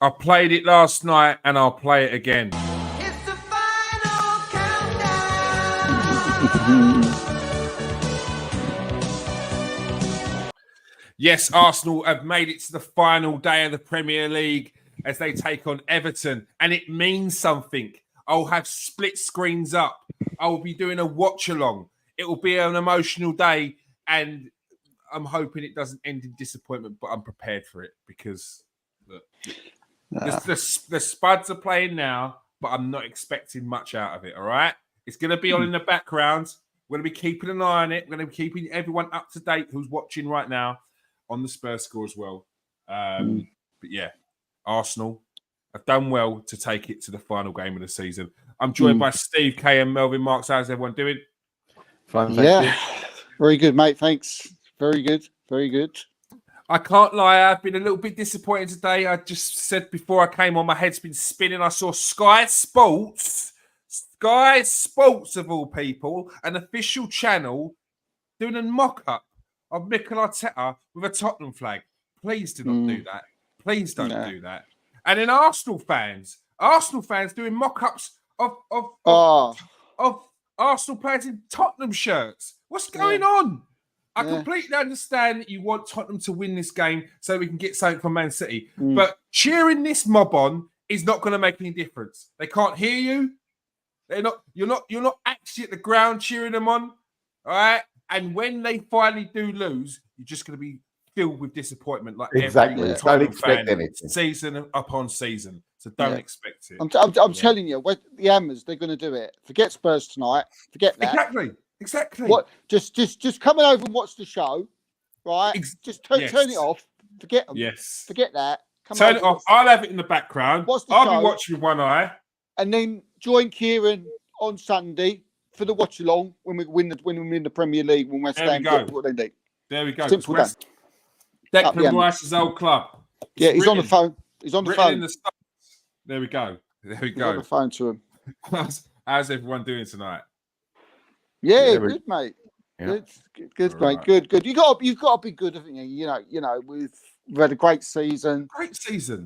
I played it last night and I'll play it again. It's the final countdown. Yes, Arsenal have made it to the final day of the Premier League as they take on Everton, and it means something. I'll have split screens up. I will be doing a watch along. It will be an emotional day, and I'm hoping it doesn't end in disappointment, but I'm prepared for it because look, the Spuds are playing now, but I'm not expecting much out of it, all right? It's going to be on in the background. We're going to be keeping an eye on it. We're going to be keeping everyone up to date who's watching right now on the Spurs score as well. But yeah, Arsenal have done well to take it to the final game of the season. I'm joined by Steve, K, and Melvin Marks. How's everyone doing? Fine, thank you. Very good, mate. Thanks. Very good. Very good. I can't lie, I've been a little bit disappointed today. I just said before I came on, my head's been spinning. I saw Sky Sports of all people, an official channel, doing a mock-up of Mikel Arteta with a Tottenham flag. Please do not do that. Please don't do that. And then Arsenal fans doing mock-ups of Arsenal players in Tottenham shirts. What's going on? I completely understand that you want Tottenham to win this game so we can get something from Man City. But cheering this mob on is not going to make any difference. They can't hear you. You're not actually at the ground cheering them on. All right. And when they finally do lose, you're just going to be filled with disappointment, like Exactly. every Don't expect anything. Season upon season. So don't expect it. I'm telling you, the Hammers, they're going to do it. Forget Spurs tonight. Forget that. Exactly. What? Just come over and watch the show, right? Just turn it off. Forget them. Yes. Forget that. Turn it off. I'll have it in the background. I'll be watching with one eye. And then join Kieran on Sunday for the watch along when we win the Premier League when West Ham get what they need. There we go. Simple done. Declan Rice's old club. Yeah, he's on the phone. He's on the phone. There we go. He's on the phone to him. How's everyone doing tonight? Yeah, good, mate. Yeah. Good, mate. Good. You've got to be good, haven't you? You know, we've had a great season.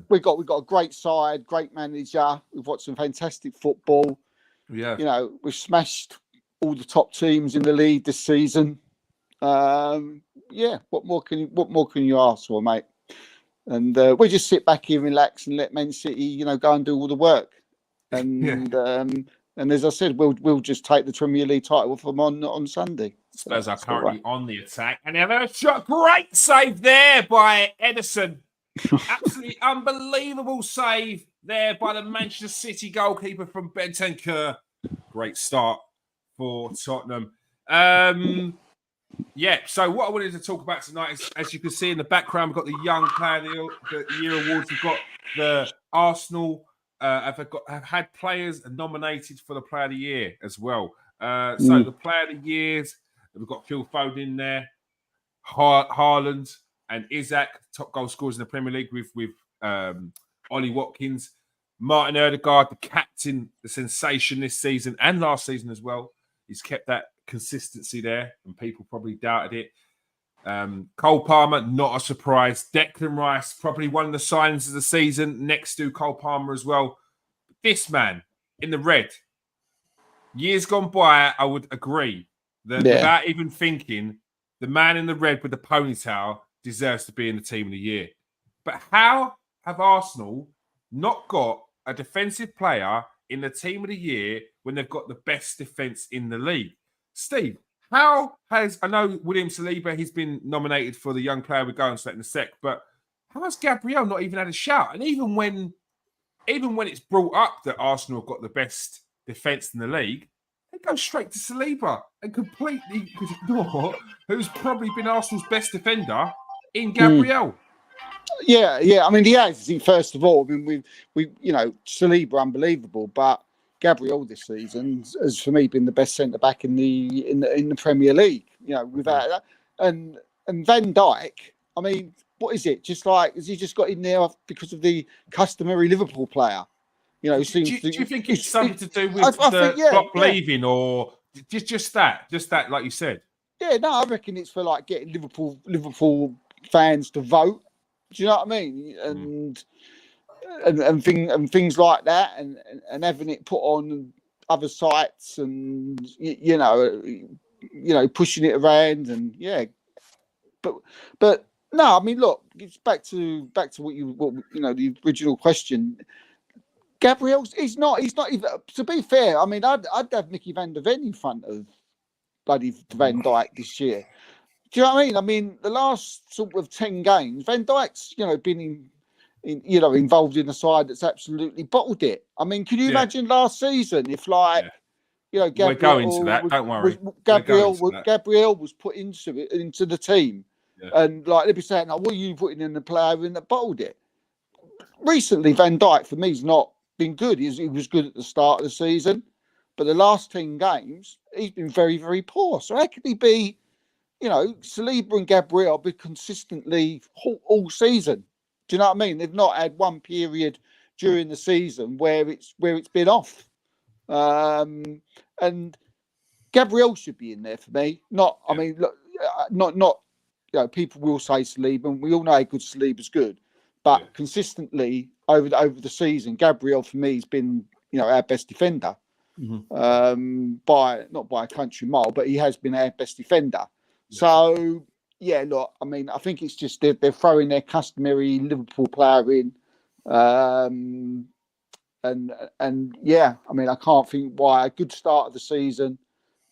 We've got a great side, great manager. We've watched some fantastic football. Yeah. You know, we've smashed all the top teams in the league this season. What more can you ask for, mate? And we just sit back here, relax, and let Man City, go and do all the work. And as I said, we'll just take the Premier League title from on Sunday. Spurs are currently on the attack, and they have a shot. Great save there by Ederson. Absolutely unbelievable save there by the Manchester City goalkeeper from Bentancur. Great start for Tottenham. So what I wanted to talk about tonight is, as you can see in the background, we've got the Young Player of the Year awards. We've got the Arsenal have had players nominated for the Player of the Year as well. So the Player of the Years, we've got Phil Foden in there, Haaland and Isaac, top goal scorers in the Premier League with Ollie Watkins, Martin Odegaard, the captain, the sensation this season and last season as well. He's kept that consistency there, and people probably doubted it. Cole Palmer, not a surprise. Declan Rice, probably one of the signings of the season, next to Cole Palmer as well. But this man in the red, years gone by, I would agree that without even thinking, the man in the red with the ponytail deserves to be in the team of the year. But how have Arsenal not got a defensive player in the team of the year when they've got the best defense in the league? Steve, I know William Saliba, he's been nominated for the Young Player. We'll go into that in a sec, but how has Gabriel not even had a shout? And even when it's brought up that Arsenal have got the best defence in the league, they go straight to Saliba and completely ignore who's probably been Arsenal's best defender in Gabriel. Yeah. I mean, he has. First of all, I mean, we Saliba unbelievable, but Gabriel this season has for me been the best centre back in the Premier League. Without that, and Van Dijk. I mean, what is it? Just like has he just got in there because of the customary Liverpool player? Do you think it's something to do with Klopp leaving, or just that, like you said? Yeah, no, I reckon it's for like getting Liverpool fans to vote. Do you know what I mean? And and things like that, and having it put on other sites, and pushing it around, and but no, I mean, look, it's back to the original question. Gabriel's he's not even, to be fair. I mean, I'd have Mickey van der Ven in front of bloody Van Dijk this year. Do you know what I mean? I mean, the last sort of 10 games, Van Dijk's been involved in a side that's absolutely bottled it. I mean, can you imagine last season if Gabriel, we're going to that. Don't worry. Gabriel was put into the team, and they'd be saying, "Oh, what are you putting in the player in that bottled it?" Recently, Van Dijk for me has not been good. He was good at the start of the season, but the last 10 games he's been very, very poor. So how could he be? Saliba and Gabriel be consistently all season. Do you know what I mean? They've not had one period during the season where it's been off. And Gabriel should be in there for me. I mean, look, not. People will say Saliba, and we all know how good Saliba's good, but consistently over the season, Gabriel for me has been our best defender. By not by a country mile, but he has been our best defender. So look, I mean, I think it's just they're throwing their customary Liverpool player in, and I mean, I can't think why. A good start of the season,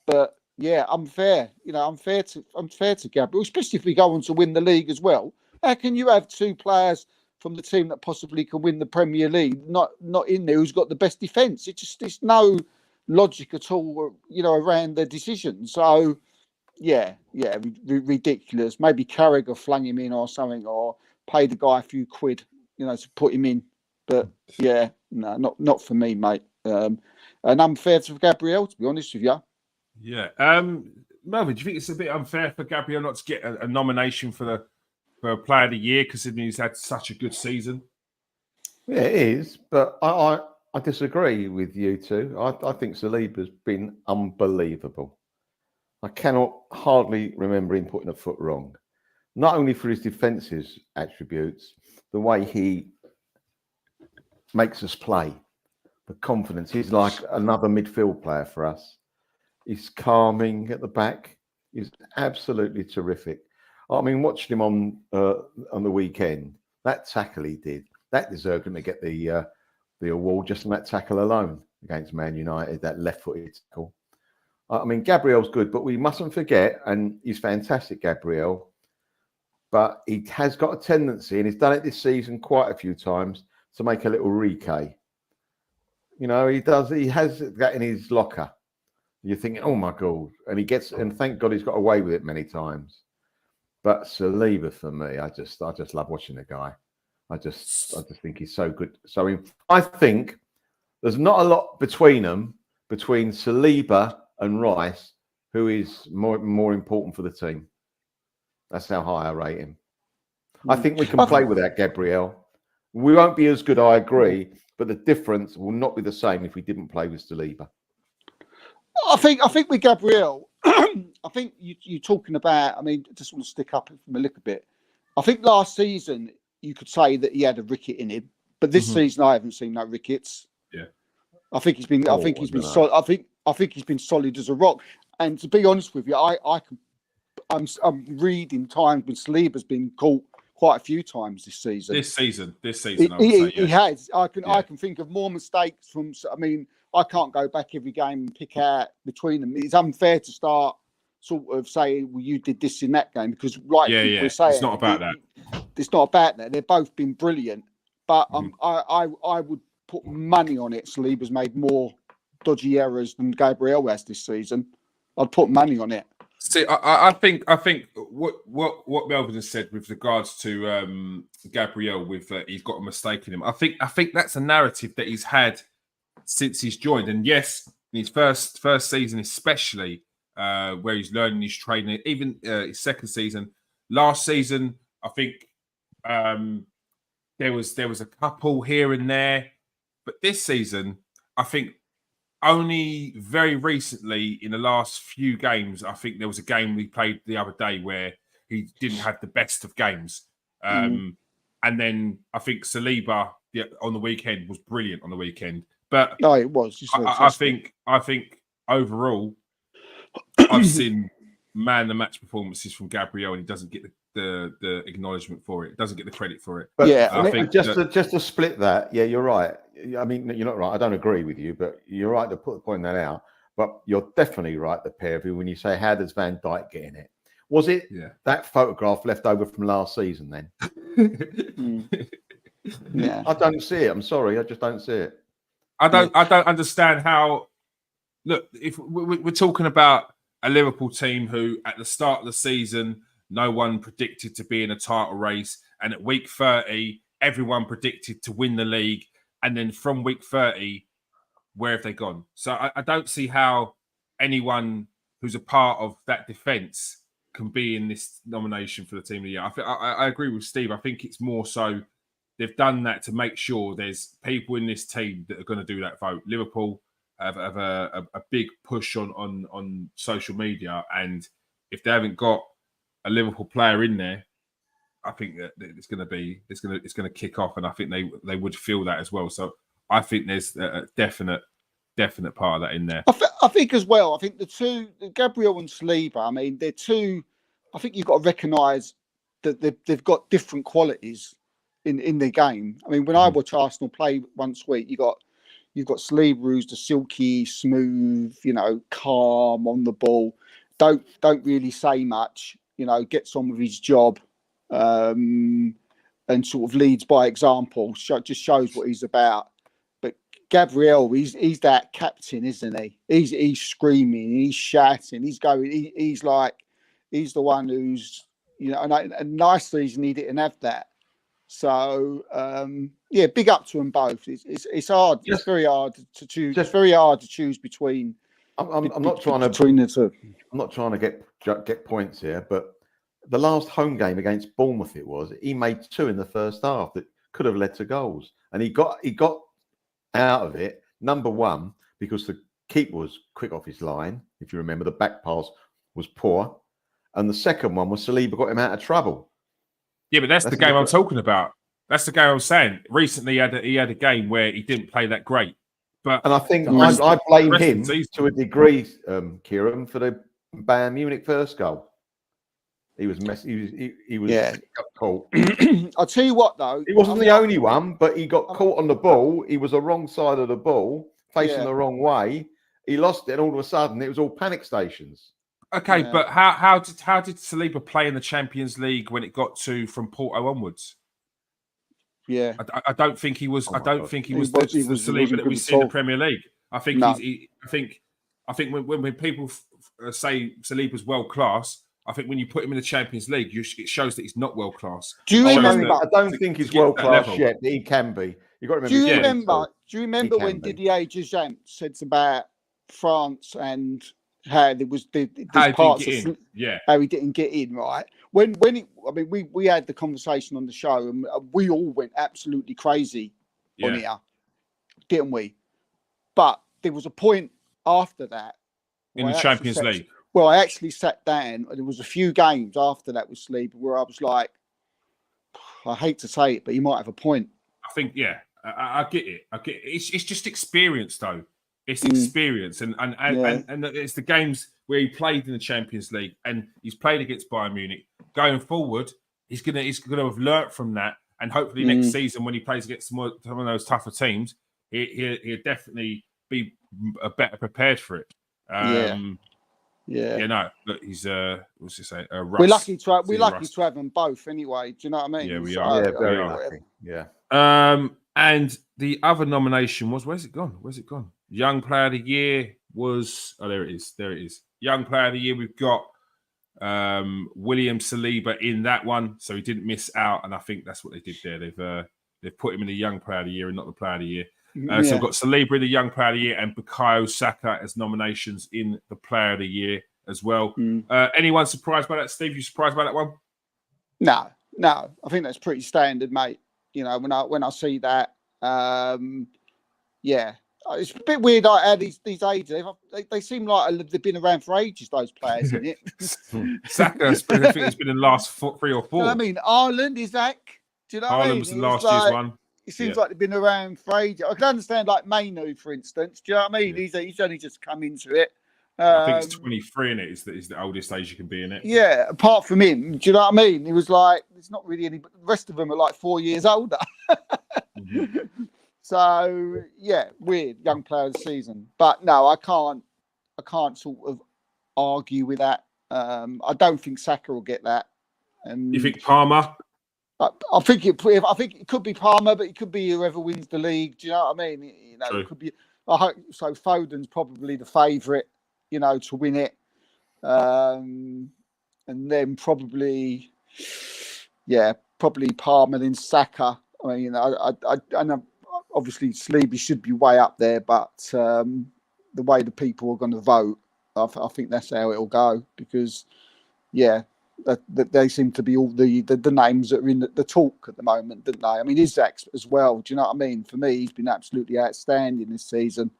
but unfair. Unfair to Gabriel, especially if we go on to win the league as well. How can you have two players from the team that possibly can win the Premier League not in there who's got the best defence? It's no logic at all, around the decision. So. Ridiculous. Maybe Carragher flung him in or something, or paid the guy a few quid, to put him in. But no, not for me, mate. And unfair to Gabriel, to be honest with you. Yeah. Melvin, do you think it's a bit unfair for Gabriel not to get a nomination for a Player of the Year, considering he's had such a good season? Yeah, it is, but I disagree with you two. I think Saliba's been unbelievable. I cannot hardly remember him putting a foot wrong. Not only for his defensive attributes, the way he makes us play, the confidence. He's like another midfield player for us. He's calming at the back. He's absolutely terrific. I mean, watching him on the weekend, that tackle he did, that deserved him to get the award just on that tackle alone against Man United, that left-footed tackle. I mean, Gabriel's good, but we mustn't forget, and he's fantastic, Gabriel, but he has got a tendency, and he's done it this season quite a few times, to make a little Rique. He has that in his locker. You're thinking, oh my God. And thank God he's got away with it many times. But Saliba, for me, I just love watching the guy. I just think he's so good. So I think there's not a lot between Saliba and Rice, who is more important for the team. That's how high I rate him. I think we can play without Gabriel. We won't be as good, I agree, but the difference will not be the same if we didn't play with Saliba. I think with Gabriel, I think you're talking about, I mean, I just want to stick up from a little bit. I think last season you could say that he had a ricket in him, but this season I haven't seen no rickets. Yeah. I think he's been solid. I think he's been solid as a rock. And to be honest with you, I'm reading times when Saliba's been caught quite a few times this season. This season, he has. I can think of more mistakes from. I mean, I can't go back every game and pick out between them. It's unfair to start sort of saying, "Well, you did this in that game," because people are saying, it's not about that. It's not about that. They've both been brilliant, but I would put money on it. Saliba's made more dodgy errors than Gabriel has this season. I'd put money on it. See, I think what Melvin has said with regards to Gabriel, with he's got a mistake in him. I think that's a narrative that he's had since he's joined, and yes, in his first season, especially where he's learning his training, even his second season, last season, I think there was a couple here and there, but this season, I think. Only very recently, in the last few games, I think there was a game we played the other day where he didn't have the best of games. And And then I think Saliba on the weekend was brilliant on the weekend. But No, it was. It's I fantastic. think overall, I've seen man the match performances from Gabriel, and he doesn't get the acknowledgement for it. Doesn't get the credit for it. But Yeah, I think just to split that, yeah, you're right. I mean, you're not right. I don't agree with you, but you're right to point that out. But you're definitely right, the pair of you, when you say, how does Van Dijk get in it? Was it that photograph left over from last season then? Yeah. I don't see it. I'm sorry. I just don't see it. I don't understand how. Look, if we're talking about a Liverpool team who, at the start of the season, no one predicted to be in a title race, and at week 30, everyone predicted to win the league, and then from week 30, where have they gone? So I don't see how anyone who's a part of that defence can be in this nomination for the team of the year. I agree with Steve. I think it's more so they've done that to make sure there's people in this team that are going to do that vote. Liverpool have a big push on social media, and if they haven't got a Liverpool player in there, I think that it's going to kick off, and I think they would feel that as well. So I think there's a definite part of that in there. I think as well. I think the two, Gabriel and Saliba. I mean, they're two. I think you've got to recognise that they've got different qualities in their game. I mean, when I watch Arsenal play once a week, you've got Saliba, who's the silky, smooth, calm on the ball. Don't really say much. Gets on with his job, and sort of leads by example. Just shows what he's about. But Gabriel, he's that captain, isn't he? He's screaming, he's shouting, he's going. He's the one who's and nice season he didn't have that. So big up to them both. It's hard. It's very hard to choose. It's very hard to choose between. I'm not trying to between the two. I'm not trying to get points here, but the last home game against Bournemouth, he made 2 in the first half that could have led to goals, and he got out of it. Number one, because the keeper was quick off his line. If you remember, the back pass was poor, and the second one was Saliba got him out of trouble. Yeah, but that's the game I'm talking about. That's the game I'm saying. Recently, he had a game where he didn't play that great. And I think I blame him to a degree, Kieran, for the Bayern Munich first goal. He was messy. He was got caught. I'll tell you what, though. He wasn't the only one, but he got caught on the ball. He was the wrong side of the ball, facing the wrong way. He lost it, and all of a sudden, it was all panic stations. Okay, but how did Saliba play in the Champions League when it got to from Porto onwards? Yeah, I don't think he was. I don't think he was the Saliba that we see in the Premier League. I think I think when people say Saliba's world class, I think when you put him in the Champions League, it shows that he's not world class. Do you remember? I don't think he's world class yet, but he can be. You got to remember. Do you remember when Didier Deschamps said about France and how there was how he didn't get in, right? We had the conversation on the show, and we all went absolutely crazy on here, didn't we? But there was a point after that in the Champions League. Well, I actually sat down, and there was a few games after that with Sleep where I was like, I hate to say it, but he might have a point. I think, I get it. It's just experience, though. It's experience, and it's the games where he played in the Champions League, and he's played against Bayern Munich. Going forward, he's gonna have learnt from that, and hopefully next season when he plays against some of those tougher teams, he'll definitely be better prepared for it. But he's what's he say? We're lucky to have them both anyway. Do you know what I mean? Yeah, we are. Very lucky. Yeah. And the other nomination was where's it gone? Young Player of the Year was there it is. Young Player of the Year. We've got William Saliba in that one, so he didn't miss out, and I think that's what they did there. They've put him in the Young Player of the Year and not the Player of the Year. So we've got Saliba in the Young Player of the Year and Bukayo Saka as nominations in the Player of the Year as well. Anyone surprised by that, Steve? You surprised by that one? No. I think that's pretty standard, mate. When I see that, it's a bit weird. Like how these ages, they seem like they've been around for ages. Those players in it. Saka, I think it's been in the last 3 or 4. I mean, Ireland, Isaac. Do you know what I Haaland mean? was the It was last year's like, one. it seems Yeah. like they've been around for ages. I can understand like Mainu, for instance. Do you know what I mean? Yeah. He's only just come into it. I think it's 23 in it. Is the oldest age you can be in it. Yeah, apart from him, do you know what I mean? He was like, there's not really any, but the rest of them are like 4 years older. Mhm. So yeah, weird young player of the season. But no, I can't sort of argue with that. I don't think Saka will get that. And You think Palmer? I think it could be Palmer, but it could be whoever wins the league. Do you know what I mean? You know, True. it could be. I hope so. Foden's probably the favourite, you know, to win it, and then probably Palmer, then Saka. I mean, you know, I know obviously Sleepy should be way up there, but the way the people are going to vote, I think that's how it'll go because, yeah. That they seem to be all the names that are in the talk at the moment, don't they? I mean, Isaac as well. Do you know what I mean? For me, he's been absolutely outstanding this season.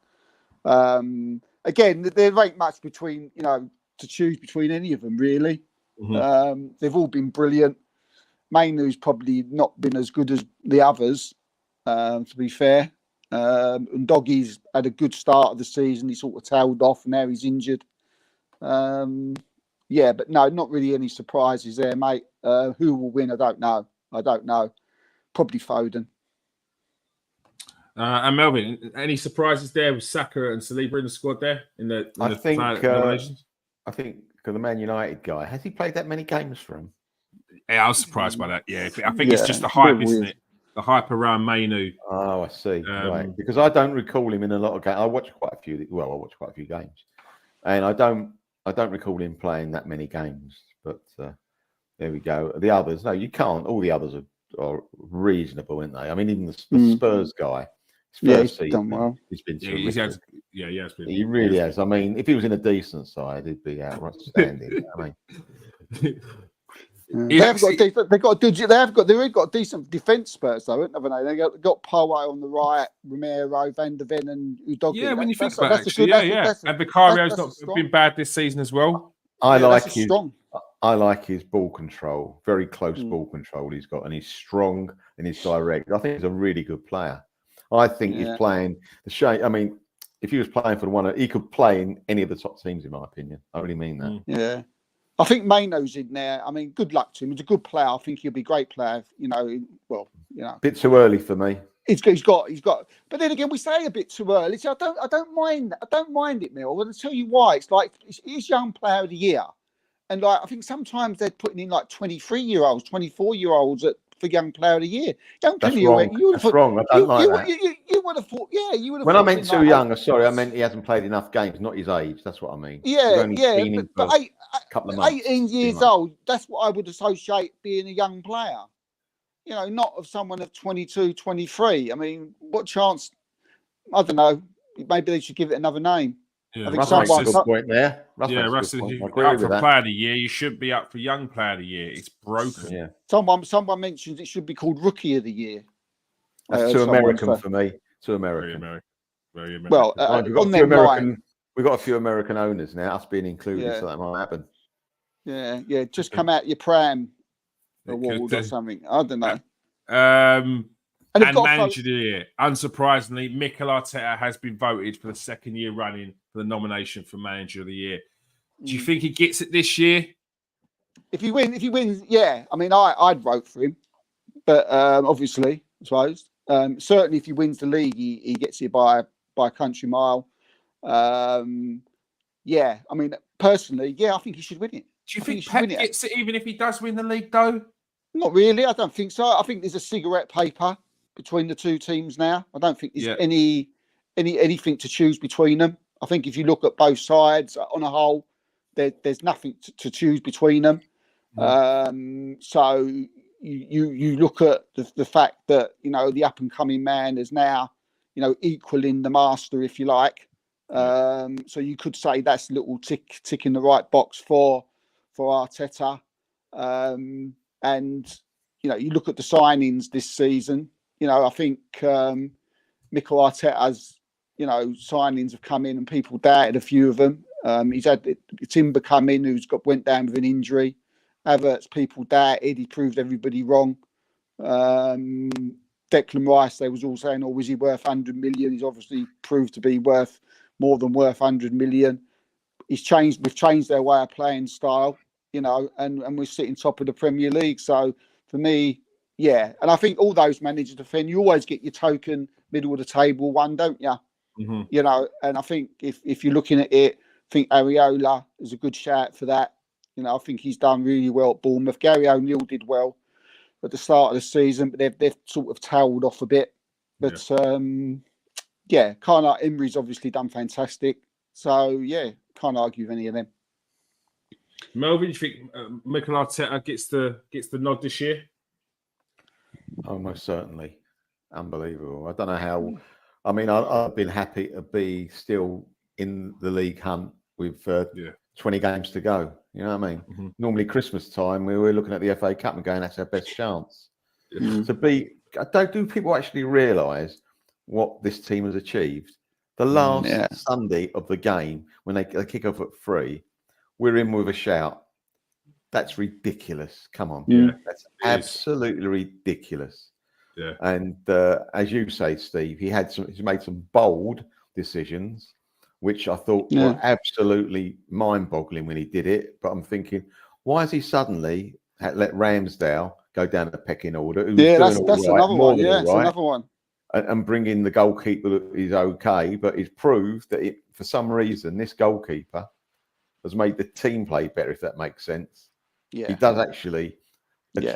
Again, there ain't much between, you know, to choose between any of them really. Mhm. They've all been brilliant. Mainu's probably not been as good as the others, to be fair. And Doggy's had a good start of the season. He sort of tailed off, and now he's injured. Yeah, but no, not really any surprises there, mate. Who will win? I don't know. Probably Foden. And Melvin, any surprises there with Saka and Saliba in the squad there I think nominations? I think the Man United guy, has he played that many games for him? Yeah, I was surprised by that. Yeah, I think Yeah, it's just the it's a bit hype, isn't weird. it? The hype around Mainu. Oh, I see. Right, because I don't recall him in a lot of games. I watched quite a few. Well, I watched quite a few games, and I don't recall him playing that many games. But there we go. The others, no, you can't. All the others are reasonable, aren't they? I mean, even the Spurs guy, his first he's done season, well. he's been Yeah, terrific. he has been. He really has. I mean, if he was in a decent side, he'd be outstanding. I mean, They have got a decent defence, Spurs though, haven't they? They got Poe on the right, Romero, Van der Ven, and Udogie. Yeah, when you think about it, actually, and Vicario's not been bad this season as well. I like his ball control, very close ball control he's got, and he's strong and he's direct. I think he's a really good player. I think he's playing the shame. I mean, if he was playing for one, he could play in any of the top teams, in my opinion. I really mean that. Yeah. I think Maino's in there. I mean, good luck to him. He's a good player. I think he'll be a great player. You know, well, you know, bit too early for me. He's got. But then again, we say a bit too early. So I don't mind it, Mill. I'm going to tell you why. It's like he's young player of the year, and like I think sometimes they're putting in like 23-year-olds, 24-year-olds for young player of the year. Don't That's tell me wrong. That's wrong. I don't like that. You would have thought. Yeah, you would have. When I meant too young, sorry, I meant he hasn't played enough games, not his age. That's what I mean. Yeah, but a couple of months. 18 years old. That's what I would associate being a young player. You know, not of someone of 22, 23. I mean, what chance? I don't know. Maybe they should give it another name. Yeah, I think Russ makes a good point there. Russ, if you're up for player of the year, you should be up for young player of the year. It's broken. Yeah. Someone mentions it should be called rookie of the year. That's too American for me. Too American. Very American. Well, we've got a few American owners now, us being included, so that might happen. Yeah. Just come out your pram award or something. I don't know. And manager of the year, unsurprisingly, Mikel Arteta has been voted for the second year running for the nomination for manager of the year. Do you think he gets it this year? If he wins, yeah. I mean, I'd vote for him, but obviously, I suppose certainly if he wins the league, he gets it by a country mile. Yeah, I mean, personally, I think he should win it. Do you think Pep gets it even if he does win the league, though? Not really. I don't think so. I think there's a cigarette paper between the two teams now. I don't think there's anything to choose between them. I think if you look at both sides on a whole, there's nothing to choose between them. So you look at the fact that, you know, the up and coming man is now, you know, equaling the master, if you like. So you could say that's a little tick in the right box for Arteta. And, you know, you look at the signings this season, you know, I think Mikel Arteta's, you know, signings have come in and people doubted a few of them. He's had Timber come in, went down with an injury. Havertz, people doubted. He proved everybody wrong. Declan Rice, they was all saying, "Oh, was he worth 100 million?" He's obviously proved to be worth more than worth 100 million. We've changed their way of playing style, and we're sitting top of the Premier League. So for me, yeah, and I think all those managers defend. You always get your token middle of the table one, don't you? Mm-hmm. And I think if you're looking at it, I think Areola is a good shout for that. I think he's done really well at Bournemouth. Gary O'Neill did well at the start of the season, but they've sort of tailed off a bit. But Carnart Emery's obviously done fantastic. So yeah, can't argue with any of them. Melvin, you think Mikel Arteta gets the nod this year? Oh, most certainly. Unbelievable. I don't know how. I mean, I've been happy to be still in the league hunt with 20 games to go. You know what I mean? Mm-hmm. Normally, Christmas time, we were looking at the FA Cup and going, that's our best chance. To be, do people actually realise what this team has achieved? The last Sunday of the game, when they kick off at 3, we're in with a shout. That's ridiculous. Come on. Yeah, that's absolutely ridiculous. Yeah. And as you say, Steve, he's made some bold decisions, which I thought were absolutely mind-boggling when he did it. But I'm thinking, why has he suddenly let Ramsdale go down the pecking order? That's another one. Yeah, it's another one. And bring in the goalkeeper is okay, but he's proved that for some reason this goalkeeper has made the team play better, if that makes sense. Yeah, he does actually.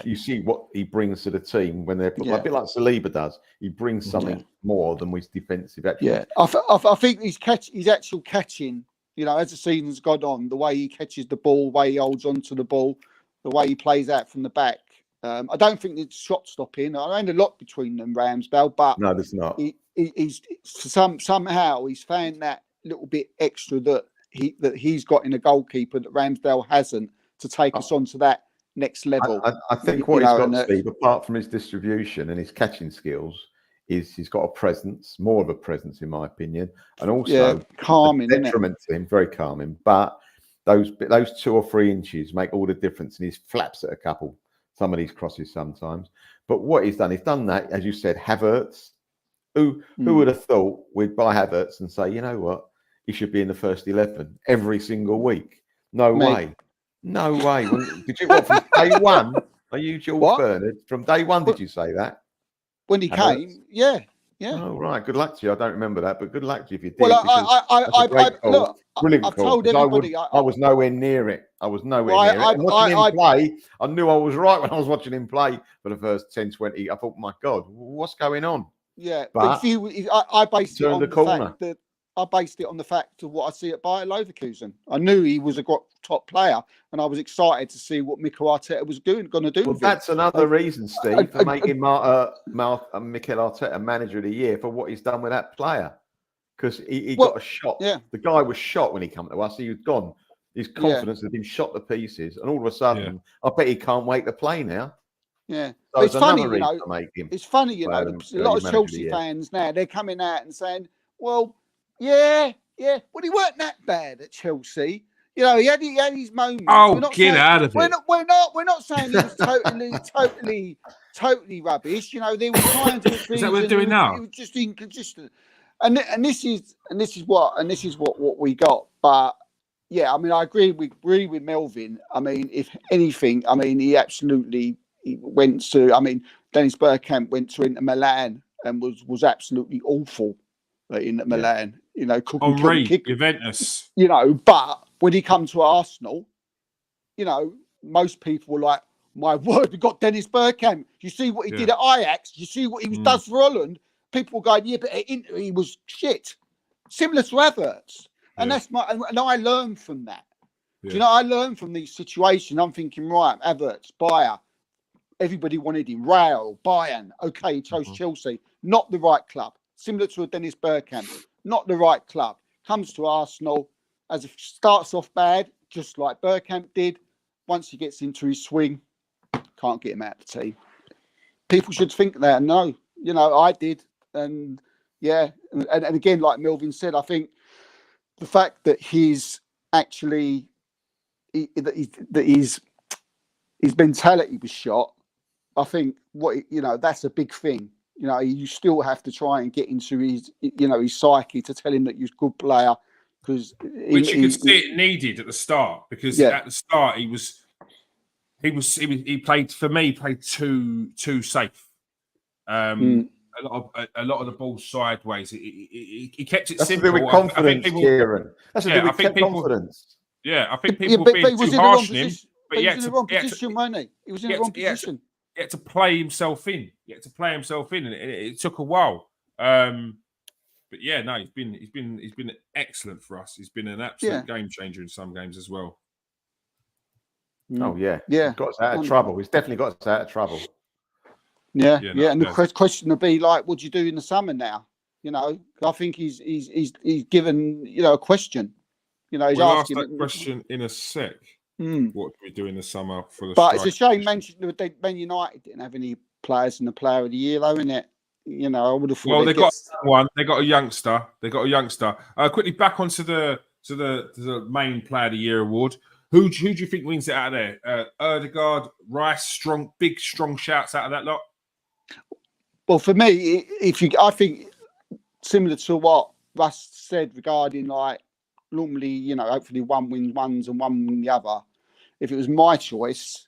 You see what he brings to the team when they're a bit like Saliba does. He brings something more than his defensive action. Yeah, I think his actual catching, as the season's gone on, the way he catches the ball, the way he holds onto the ball, the way he plays out from the back. I don't think it's shot stopping. I know a lot between them, Ramsdale, but no, there's not. He's somehow he's found that little bit extra that he's got in a goalkeeper that Ramsdale hasn't to take us on to that next level. I think what he's got, Steve, apart from his distribution and his catching skills, is he's got a presence, more of a presence, in my opinion, and also calming, detriment to him, very calming. But those 2 or 3 inches make all the difference, and he flaps at some of these crosses sometimes. But what he's done that, as you said, Havertz. Who would have thought we'd buy Havertz and say, you know what, he should be in the first 11 every single week? No way. No way. Did you from day one? Are you George Bernard? From day one, did you say that? When he came, yeah. Oh, right. Good luck to you. I don't remember that, but good luck to you if you did. Well, I've told everybody. I was nowhere near it. I was nowhere near it. And watching him play, I knew I was right when I was watching him play for the first 10, 20. I thought, my God, what's going on? Yeah, but I based it on the fact that I based it on the fact of what I see at Bayer Leverkusen. I knew he was a top player, and I was excited to see what Mikel Arteta was going to do. Well, that's another reason, Steve, for making Mikel Arteta manager of the year for what he's done with that player, because he got a shot. Yeah. The guy was shot when he came to us. He was gone. His confidence had been shot to pieces, and all of a sudden, I bet he can't wait to play now. Yeah, so it's funny, It's funny, a lot of Chelsea fans now, they're coming out and saying, well, well, he weren't that bad at Chelsea. He had his moments. Oh, get out of it. We're not saying he was totally rubbish. There were times is that what they're doing now? It was just inconsistent. And this is what we got. But yeah, I mean, I agree with Melvin. I mean, if anything, he absolutely went to. I mean, Dennis Bergkamp went to Inter Milan and was absolutely awful at Inter Milan. Henri, Juventus. But when he come to Arsenal, most people were like, "My word, we got Dennis Bergkamp. You see what he did at Ajax. You see what he does for Holland." People were going, "Yeah, but at Inter he was shit." Similar to Havertz, and and I learned from that. Yeah. I learned from these situations. I'm thinking, right, Havertz, Bayer. Everybody wanted him. Real, Bayern. Okay, he chose Chelsea. Not the right club. Similar to a Dennis Bergkamp. Not the right club. Comes to Arsenal. Starts off bad, just like Bergkamp did. Once he gets into his swing, can't get him out of the team. People should think that. No, I did. And and again, like Melvin said, I think the fact that he's actually, his mentality was shot, I think that's a big thing. You still have to try and get into his psyche to tell him that he's a good player, because which you could see it needed at the start, because at the start he played too safe. A lot of the ball sideways. He kept it simple. That's to do with confidence, Kieran. That's to do with confidence. Yeah, I think people were being too harsh on him. But he was in the wrong position, wasn't he? He was in the wrong position. He had to play himself in. And it took a while. But yeah, no, he's been excellent for us. He's been an absolute game changer in some games as well. Oh yeah. He's got us out of trouble. He's definitely got us out of trouble. Yeah. And the question would be like, what do you do in the summer now? I think he's given a question. He's we'll asking ask that question in a sec. What do we do in the summer for the? But it's a shame Man United didn't have any players in the Player of the Year, though, isn't it? I would have thought. Well, they got one. They got a youngster. Quickly back onto the main Player of the Year award. Who do you think wins it out of there? Ødegaard, Rice, big strong shouts out of that lot. Well, for me, I think similar to what Russ said regarding like normally, hopefully one wins ones and one win the other. If it was my choice,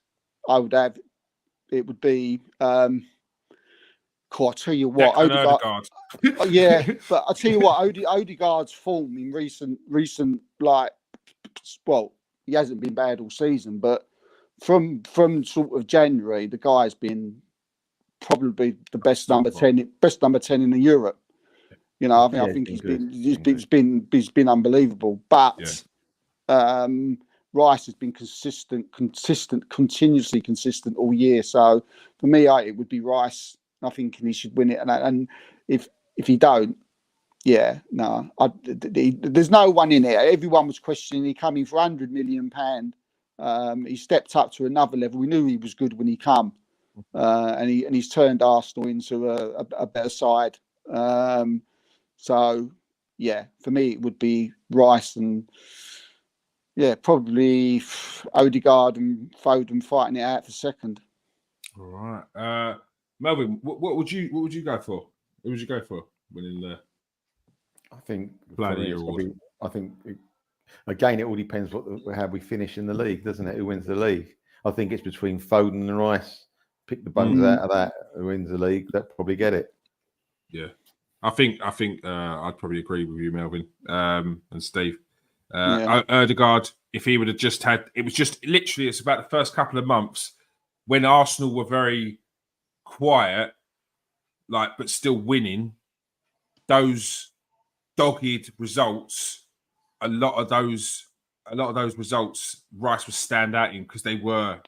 it would be. I tell you what, Ødegaard. Yeah, but I tell you what, Ødegaard's form in recent he hasn't been bad all season, but from sort of January, the guy's been probably the best number 10 in Europe. I think he's been unbelievable. But Rice has been continuously consistent all year. So for me, it would be Rice. I think he should win it, and if he don't, there's no one in there. Everyone was questioning he coming for £100 million. He stepped up to another level. We knew he was good when he come, and he's turned Arsenal into a better side. So for me it would be Rice and probably Ødegaard and Foden fighting it out for second. All right. Melvin, what would you go for? Who would you go for winning the? I think Player of the Year award. I think again it all depends how we finish in the league, doesn't it? Who wins the league? I think it's between Foden and Rice. Pick the bones out of that. Who wins the league? That probably get it. Yeah, I think I'd probably agree with you, Melvin, and Steve. Ødegaard, if he would have just had, it was just literally, it's about the first couple of months when Arsenal were very quiet, but still winning. Those dogged results, a lot of those results, Rice was stand out in because they were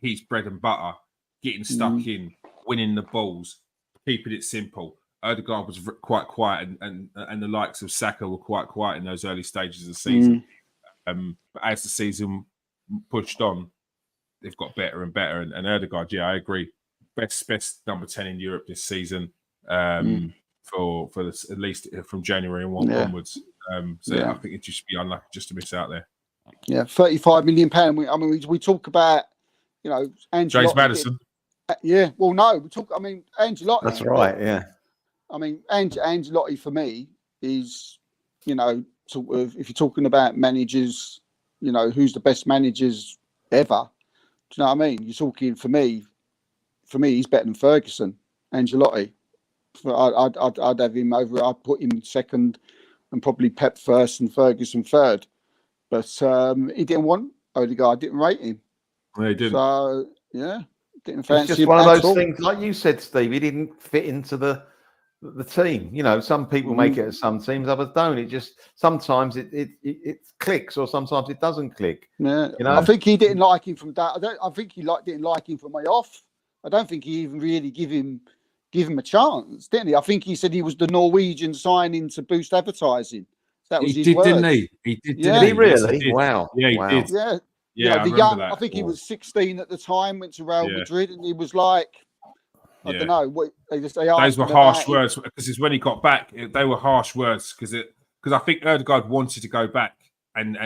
his bread and butter, getting stuck in, winning the balls, keeping it simple. Ødegaard was quite quiet, and the likes of Saka were quite quiet in those early stages of the season. But as the season pushed on, they've got better and better. And Ødegaard, I agree, best number 10 in Europe this season. For this, at least from January onwards. I think it just be unlucky just to miss out there. Yeah, £35 million. We talk about Angelotti. James Maddison. Well, no, we talk. Angelotti. That's right. Yeah. Angelotti for me is, sort of, if you're talking about managers, who's the best managers ever. Do you know what I mean? You're talking for me, he's better than Ferguson. Angelotti. I'd have him over. I'd put him second, and probably Pep first and Ferguson third. But he didn't want Ødegaard. Didn't rate him. No, he didn't. So didn't fancy. It's just one of those things, like you said, Steve. He didn't fit into the team. Some people make it at some teams, others don't. It just sometimes it clicks, or sometimes it doesn't click. Yeah, I think he didn't like him from that. I think he didn't like him from way off. I don't think he even really give him a chance, didn't he? I think he said he was the Norwegian signing to boost advertising. That was his words. Didn't he? He did. Yeah. Did he really? Yes, he did. Wow. Yeah, he did. Yeah. Yeah, the young. I think he was 16 at the time. Went to Real Madrid, and he was like, I don't know what they just. Those were harsh words, because it's when he got back. They were harsh words because I think Ødegaard wanted to go back and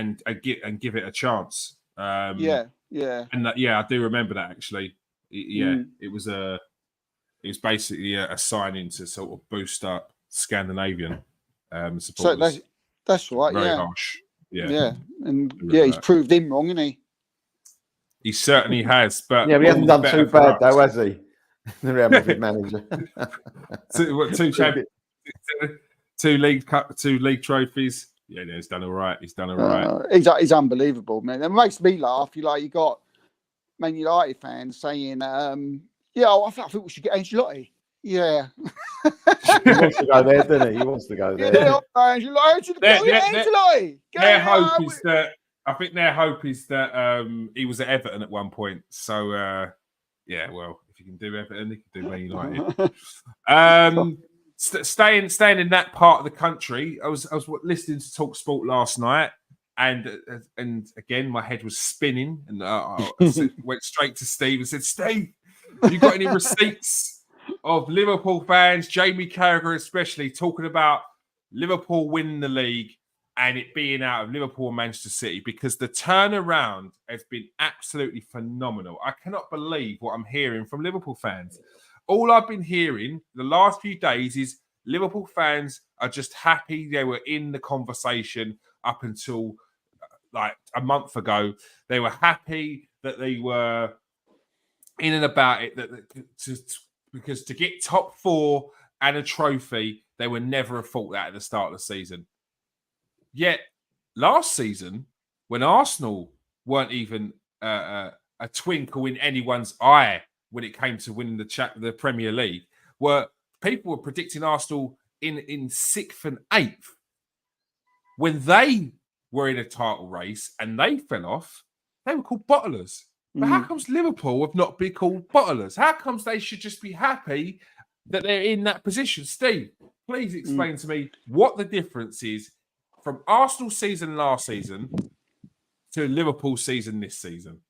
give it a chance. And I do remember that actually. It was basically a signing to sort of boost up Scandinavian So supporters. that's right. Very Yeah, harsh. Yeah. yeah, and Remember he's that. proved him wrong, isn't he? He certainly has, but Yeah, but he hasn't all done the better too for bad us. though, has he? The Real Madrid manager. Two league trophies. Yeah, he's done all right. He's done all right. He's unbelievable, man. It makes me laugh. You got Man United fans saying, I think we should get Ancelotti. Yeah. He wants to go there, doesn't he? He wants to go there. Yeah, Ancelotti. Their hope is that I think their hope is that he was at Everton at one point. So yeah, well, if you can do Everton, you can do Man United. Staying in that part of the country, I was listening to Talk Sport last night, and again my head was spinning, and I went straight to Steve and said, "Steve, you got any receipts of Liverpool fans, Jamie Carragher especially, talking about Liverpool winning the league and it being out of Liverpool and Manchester City? Because the turnaround has been absolutely phenomenal. I cannot believe what I'm hearing from Liverpool fans. All I've been hearing the last few days is Liverpool fans are just happy they were in the conversation up until like a month ago. They were happy that they were in and about it, because to get top four and a trophy, they would never have thought that at the start of the season. Yet last season, when Arsenal weren't even a twinkle in anyone's eye when it came to winning the Premier League, people were predicting Arsenal in 6th and 8th. When they were in a title race and they fell off, they were called bottlers. But how comes Liverpool have not been called bottlers? How comes they should just be happy that they're in that position? Steve, please explain to me what the difference is from Arsenal season last season to Liverpool season this season.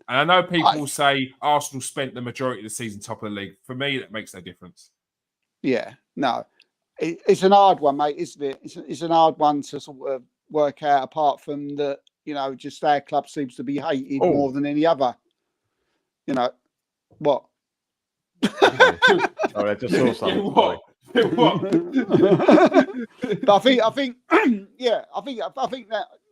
And I know people say Arsenal spent the majority of the season top of the league. For me, that makes no difference. Yeah, no. It's an hard one, mate, isn't it? It's an hard one to sort of work out, apart from that, just our club seems to be hated more than any other. What? I just saw something. What? But I think that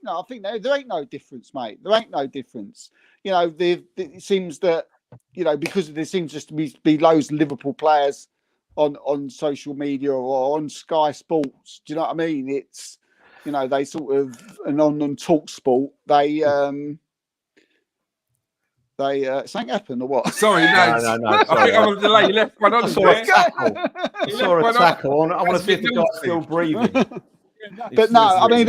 I think there ain't no difference, mate. There ain't no difference. It seems that because there seems just to be loads of Liverpool players on social media or on Sky Sports. Do you know what I mean? It's they sort of, and on Talk Sport they something happened or what? Sorry, no. Sorry. I think I'm on a delay. You left one on. I saw a tackle. I want to see if the guy's still breathing. But no, I think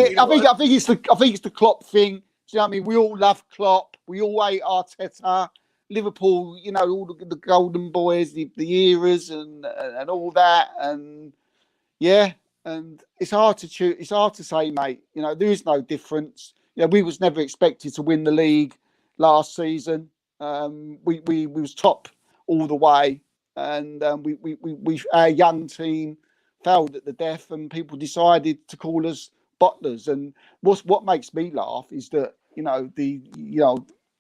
it's the Klopp thing. Do you know what I mean? We all love Klopp. We all hate Arteta. Liverpool, all the golden boys, the eras and all that, and yeah, and it's hard to choose. It's hard to say, mate. There is no difference. We was never expected to win the league last season. We was top all the way, and we our young team failed at the death, and people decided to call us bottlers. And what makes me laugh is that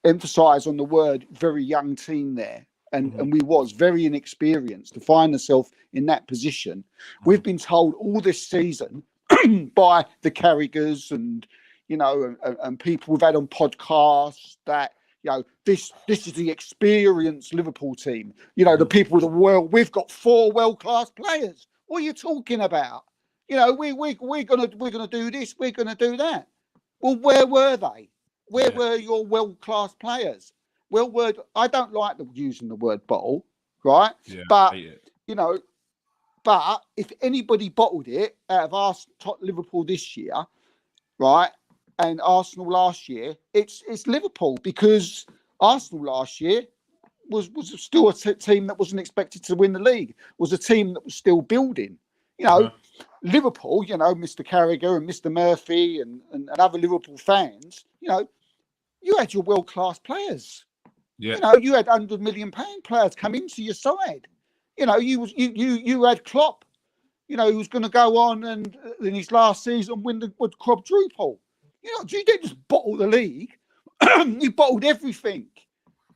emphasize on the word very young team there, and we was very inexperienced to find ourselves in that position. We've been told all this season by the Carragers and and people we've had on podcasts that this is the experienced Liverpool team. The people with we've got 4 world-class players. What are you talking about? We're gonna do this, we're gonna do that. Well, where were they? Where were your world-class players? I don't like using the word bottle, right? Yeah, but but if anybody bottled it out of Liverpool this year, right, and Arsenal last year, it's Liverpool, because Arsenal last year was still a team that wasn't expected to win the league. Was a team that was still building. Liverpool, Mr. Carragher and Mr. Murphy and other Liverpool fans, you had your world-class players. Yeah. You had £100 million players come into your side. You had Klopp, who was going to go on and in his last season win the quadruple. You didn't just bottle the league. You bottled everything,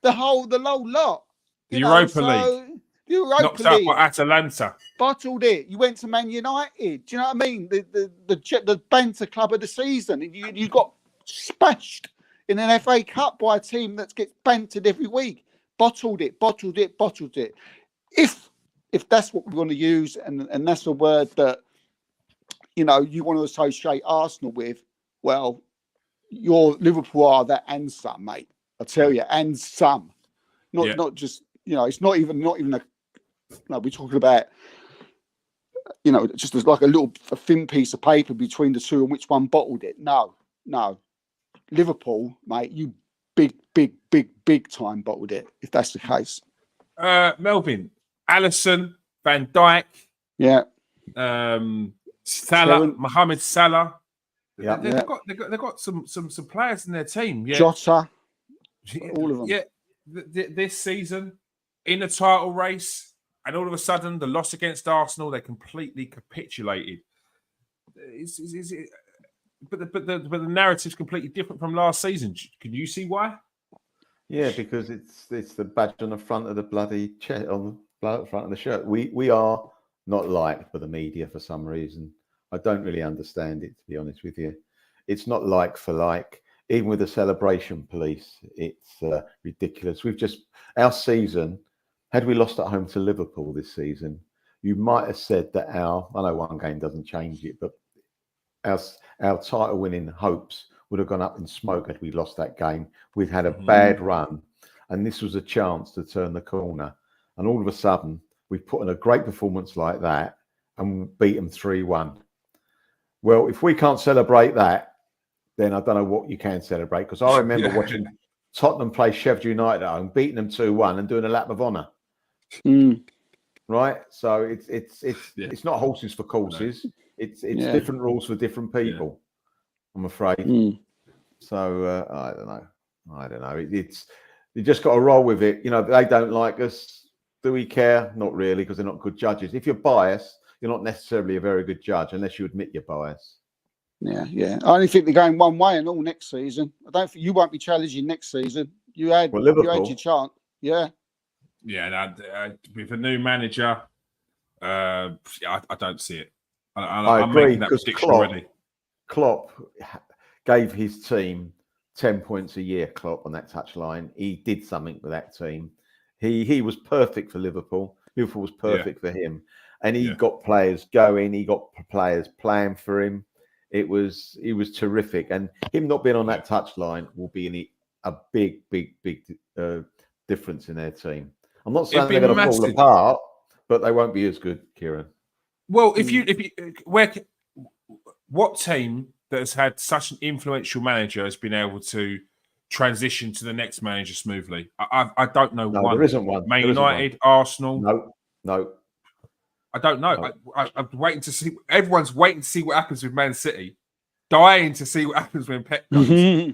the whole lot. The Europa League. The Europa Knocked out League. by Atalanta. Bottled it. You went to Man United. Do you know what I mean? The banter club of the season. And you got smashed in an FA Cup by a team that gets bantered every week. Bottled it. If that's what we want to use, and that's a word that you want to associate Arsenal with, well, your Liverpool are that and some, mate. I tell you, and some. Not just it's not even a. No, we're talking about just as like a thin piece of paper between the two, and which one bottled it. No, Liverpool, mate, you big time bottled it. If that's the case, Melvin, Alisson, Van Dijk, Salah, Mohamed Salah. Yeah, they've got some players in their team. Yeah, Jota, all of them. Yeah, this season in the title race, and all of a sudden the loss against Arsenal, they completely capitulated. But the narrative's completely different from last season. Can you see why? Yeah, because it's the badge on the front of the bloody on the front of the shirt. We are not liked by the media for some reason. I don't really understand it, to be honest with you. It's not like for like. Even with the celebration police, it's ridiculous. Our season, had we lost at home to Liverpool this season, you might have said that I know one game doesn't change it, but our title winning hopes would have gone up in smoke had we lost that game. We'd had a bad run, and this was a chance to turn the corner. And all of a sudden, we put in a great performance like that and beat them 3-1. Well, if we can't celebrate that, then I don't know what you can celebrate. Because I remember watching Tottenham play Sheffield United at home, beating them 2-1 and doing a lap of honour. Right? So it's not horses for courses. No. It's different rules for different people. I'm afraid. So I don't know. You just got to roll with it. They don't like us. Do we care? Not really, because they're not good judges. If you're biased, you're not necessarily a very good judge unless you admit your bias. Yeah. I only think they're going one way and all next season. I don't think you won't be challenging next season. You had your chance. Yeah. Yeah. With a new manager, I don't see it. I agree, because Klopp gave his team 10 points a year. Klopp on that touchline, he did something with that team. He was perfect for Liverpool. Liverpool was perfect for him, and he got players going. He got players playing for him. It was terrific, and him not being on that touchline will be a big difference in their team. I'm not saying they're going to fall apart, but they won't be as good, Kieran. Well, what team that has had such an influential manager has been able to transition to the next manager smoothly? I don't know. No, there isn't one. Man United, Arsenal. No. I don't know. No. I'm waiting to see. Everyone's waiting to see what happens with Man City, dying to see what happens when Pep goes.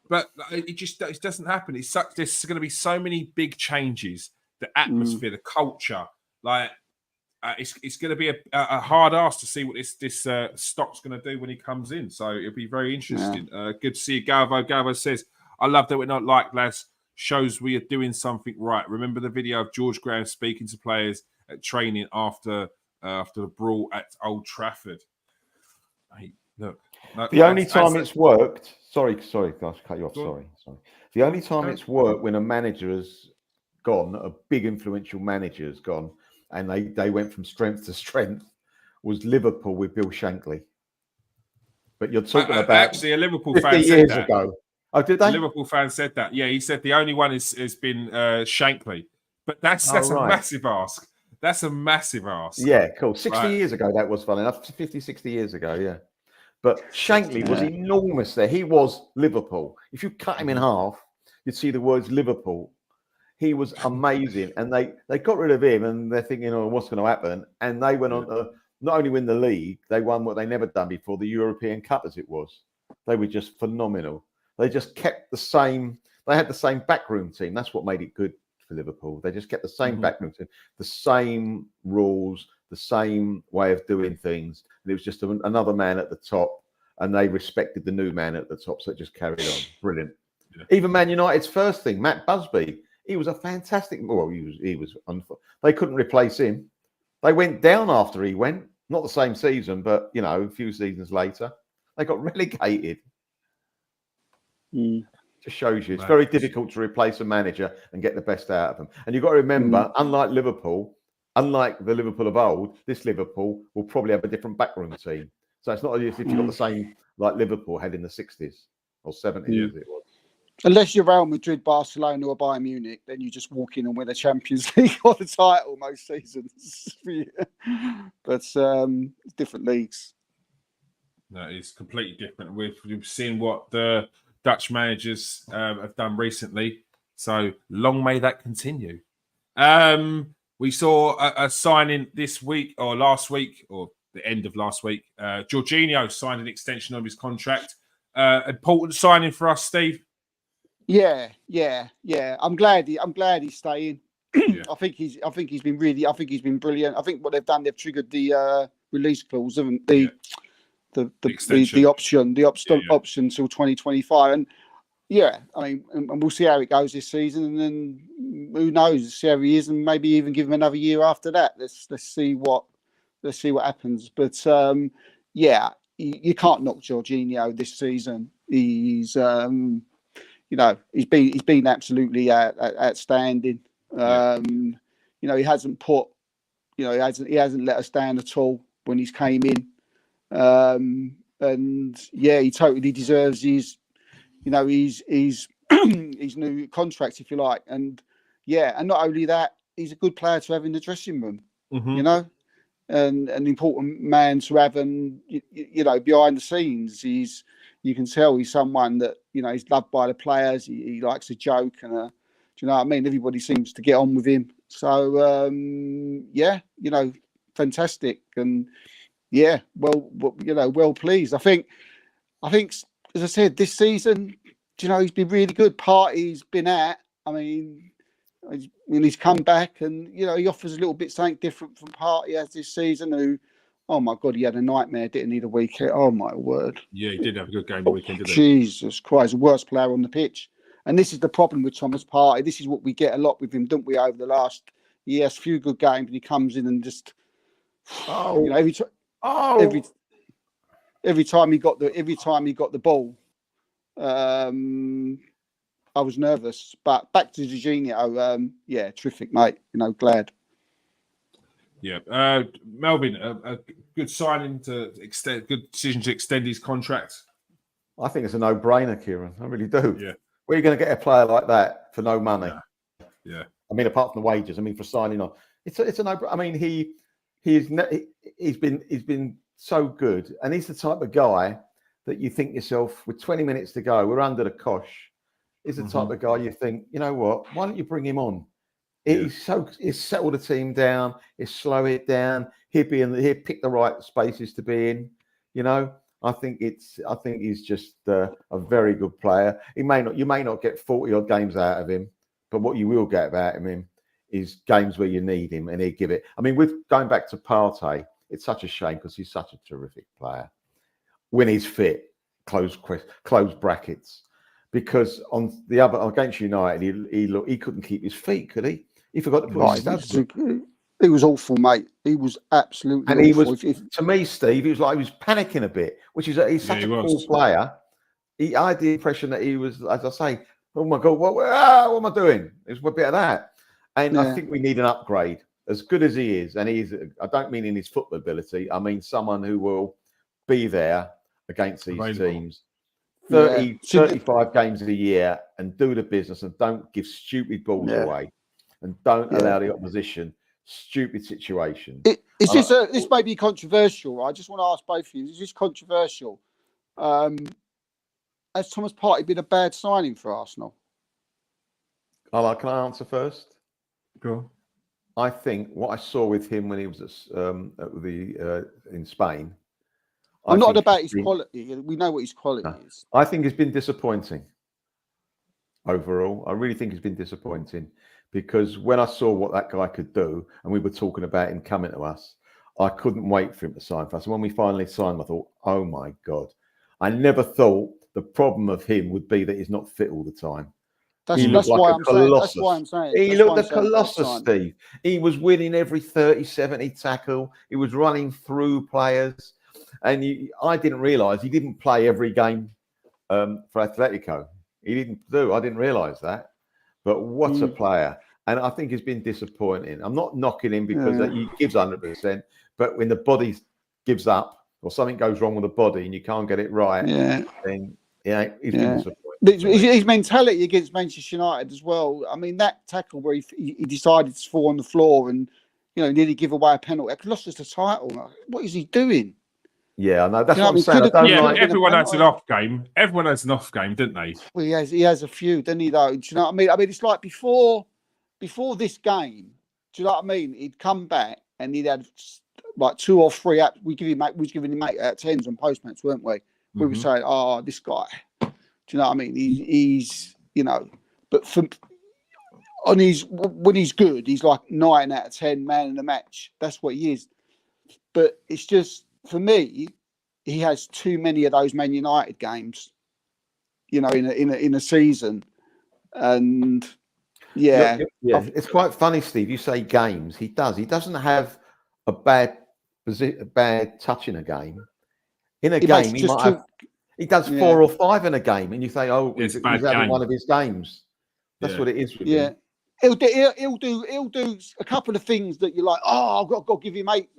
But it doesn't happen. There's going to be so many big changes. The atmosphere, the culture, it's going to be a hard ask to see what this stock's going to do when he comes in. So it'll be very interesting. Good to see you, Galvo. Galvo says, "I love that we're not like lads. Shows we are doing something right. Remember the video of George Graham speaking to players at training after the brawl at Old Trafford." Hey, look, the only time it's worked. Sorry, guys, cut you off. Sorry. The only time it's worked when a manager has gone, a big influential manager has gone, and they went from strength to strength, was Liverpool with Bill Shankly. But you're talking about actually a Liverpool fan 50 said years that. ago. Oh, did they? A Liverpool fan said that. Yeah, he said the only one has been Shankly. But that's a massive ask. That's a massive ask. Yeah, cool. 60 years ago, that was fun enough. 50, 60 years ago, yeah. But Shankly was enormous there. He was Liverpool. If you cut him in half, you'd see the words Liverpool. He was amazing. And they got rid of him, and they're thinking, oh, what's going to happen? And they went on to not only win the league, they won what they never done before, the European Cup as it was. They were just phenomenal. They just kept the same. They had the same backroom team. That's what made it good for Liverpool. They just kept the same backroom team, the same rules, the same way of doing things. And it was just another man at the top, and they respected the new man at the top. So it just carried on. Brilliant. Yeah. Even Man United's first thing, Matt Busby, He was a fantastic. Well, he was. They couldn't replace him. They went down after he went. Not the same season, but a few seasons later, they got relegated. Just shows you it's very difficult to replace a manager and get the best out of them. And you've got to remember, unlike Liverpool, unlike the Liverpool of old, this Liverpool will probably have a different backroom team. So it's not as if you've got the same like Liverpool had in the 60s or 70s as it was. Unless you're Real Madrid, Barcelona, or Bayern Munich, then you just walk in and win a Champions League or the title most seasons. But it's different leagues. No, it's completely different. We've seen what the Dutch managers have done recently. So long may that continue. We saw a signing this week or last week or the end of last week. Jorginho signed an extension of his contract. Important signing for us, Steve. Yeah. I'm glad he's staying. I think he's been brilliant. I think what they've done, they've triggered the release clause, haven't they? The option till 2025. And I mean, and we'll see how it goes this season, and then who knows, see how he is, and maybe even give him another year after that. Let's see what happens. But you can't knock Jorginho this season. He's he's been absolutely outstanding. He hasn't put, he hasn't let us down at all when he's came in. And he totally deserves his his new contract, if you like. And not only that, he's a good player to have in the dressing room. And an important man to have, and behind the scenes, you can tell he's someone that he's loved by the players. He likes a joke, and do you know what I mean? Everybody seems to get on with him. So fantastic, and well pleased. I think as I said, this season, he's been really good. Partey's been at. I mean, he's come back, and he offers a little bit something different from Partey as this season. Who, oh my God, he had a nightmare, didn't he? The weekend. Oh my word. Yeah, he did have a good game the weekend, didn't he? Jesus Christ, the worst player on the pitch. And this is the problem with Thomas Partey. This is what we get a lot with him, don't we? Over the last years, few good games, and he comes in and just every time he got the ball. I was nervous, but back to Jorginho. Terrific, mate. Glad. Yeah, Melvin, a good signing to extend. Good decision to extend his contract. I think it's a no-brainer, Kieran. I really do. Yeah. Where are you going to get a player like that for no money? Yeah. I mean, apart from the wages. I mean, for signing on, it's a no. I mean, he's been so good, and he's the type of guy that you think yourself, with 20 minutes to go, we're under the cosh. He's the type of guy you think, you know what? Why don't you bring him on? He'll settle the team down. He'll slow it down. He'll pick the right spaces to be in. I think he's just a very good player. You may not get 40 odd games out of him, but what you will get out of him is games where you need him, and he'll give it. I mean, with going back to Partey, it's such a shame because he's such a terrific player. When he's fit, close brackets. Because on the other against United, he couldn't keep his feet, could he? He forgot to put his studs on. He was awful, mate. He was absolutely awful. He was, to me, Steve, he was panicking a bit, which is he's such a cool player. I had the impression that he was, as I say, oh my God, what am I doing? It was a bit of that. And I think we need an upgrade. As good as he is, and I don't mean in his football ability, I mean someone who will be there against these teams. 35 games a year and do the business, and don't give stupid balls away, and don't allow the opposition stupid situations. This may be controversial. I just want to ask both of you: is this controversial? Has Thomas Partey been a bad signing for Arsenal? Can I answer first? Go. I think what I saw with him when he was in Spain. I'm not about his quality. We know what his quality is. I think it's been disappointing overall. I really think it's been disappointing because when I saw what that guy could do, and we were talking about him coming to us, I couldn't wait for him to sign for us. And when we finally signed him, I thought, oh my God. I never thought the problem of him would be that he's not fit all the time. He looked like a colossus. That's why I'm saying. He looked a colossus, Steve. He was winning every 30, 70 tackle. He was running through players. And I didn't realise he didn't play every game for Atletico. He didn't do. I didn't realise that. But what a player. And I think he's been disappointing. I'm not knocking him because he gives 100%. But when the body gives up or something goes wrong with the body and you can't get it right, then he's been disappointing. His mentality against Manchester United as well. I mean, that tackle where he decided to fall on the floor and nearly give away a penalty. It lost us the title. What is he doing? Yeah, I know. That's what I'm saying. Everyone has an off game. Everyone has an off game, didn't they? Well, he has a few, doesn't he? Though, do you know what I mean? I mean, it's like before this game. Do you know what I mean? He'd come back and he'd had like 2 or 3. We was giving him 8 out of 10s on post-match, weren't we? We were saying, "Oh, this guy." Do you know what I mean? He's but when he's good, he's like 9 out of 10 man in the match. That's what he is. But it's just for me, he has too many of those Man United games, in a season, and it's quite funny, Steve. You say games. He does. He doesn't have a bad touch in a game. In a game, he might have. He does 4 or 5 in a game, and you say, "Oh, he's having one of his games." That's what it is with him. He'll do a couple of things that you're like, "Oh, I've got to give him 8,"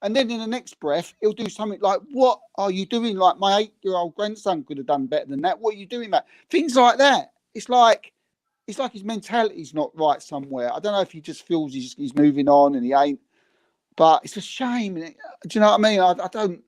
and then in the next breath, he'll do something like, "What are you doing? Like my 8-year-old grandson could have done better than that. What are you doing, Matt?" Things like that. It's like his mentality's not right somewhere. I don't know if he just feels he's moving on and he ain't. But it's a shame. Do you know what I mean? I don't.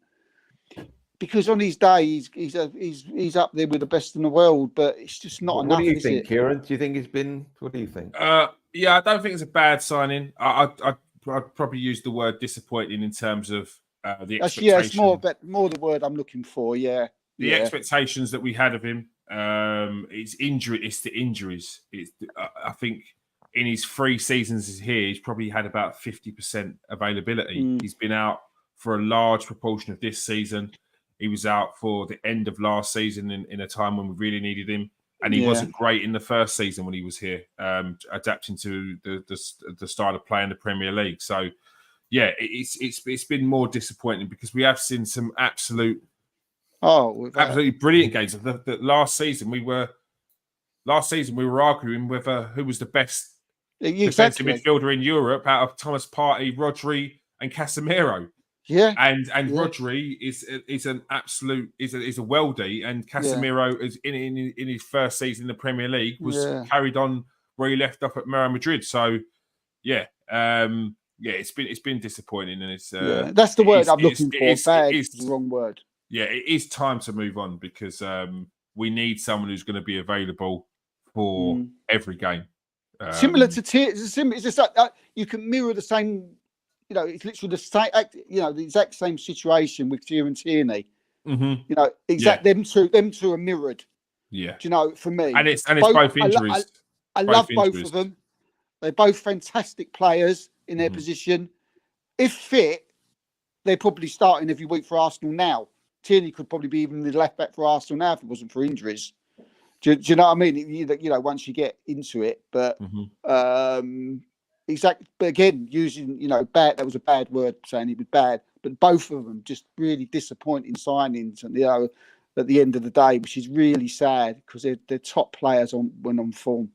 Because on his day, he's up there with the best in the world, but it's just not enough. What do you think, Kieran? Do you think he's been? What do you think? Yeah, I don't think it's a bad signing. I'd probably use the word disappointing in terms of the expectations. Yeah, it's more the word I'm looking for. Yeah, the expectations that we had of him. It's injury. It's the injuries. I think in his 3 seasons here, he's probably had about 50% availability. He's been out for a large proportion of this season. He was out for the end of last season in a time when we really needed him, and he wasn't great in the first season when he was here, adapting to the style of play in the Premier League. So, yeah, it's been more disappointing because we have seen some absolutely brilliant games. The last season we were arguing whether who was the best defensive midfielder in Europe out of Thomas Partey, Rodri, and Casemiro. Yeah, and Rodri is an absolute is a worldie, and Casemiro is in his first season in the Premier League was carried on where he left off at Real Madrid. So it's been disappointing, and it's that's the word I'm looking for. Bad is the wrong word. Yeah, it is time to move on because we need someone who's going to be available for every game. Similar to it's just like you can mirror the same. It's literally the same. The exact same situation with Kieran Tierney. Them two are mirrored. Yeah. Do you know, for me, and it's both injuries. I love both of them. They're both fantastic players in their position. If fit, they're probably starting every week for Arsenal now. Tierney could probably be even the left back for Arsenal now if it wasn't for injuries. Do you know what I mean? Once you get into it, but exactly. But again, using bad. That was a bad word saying he was bad. But both of them just really disappointing signings, and at the end of the day, which is really sad because they're top players when on form.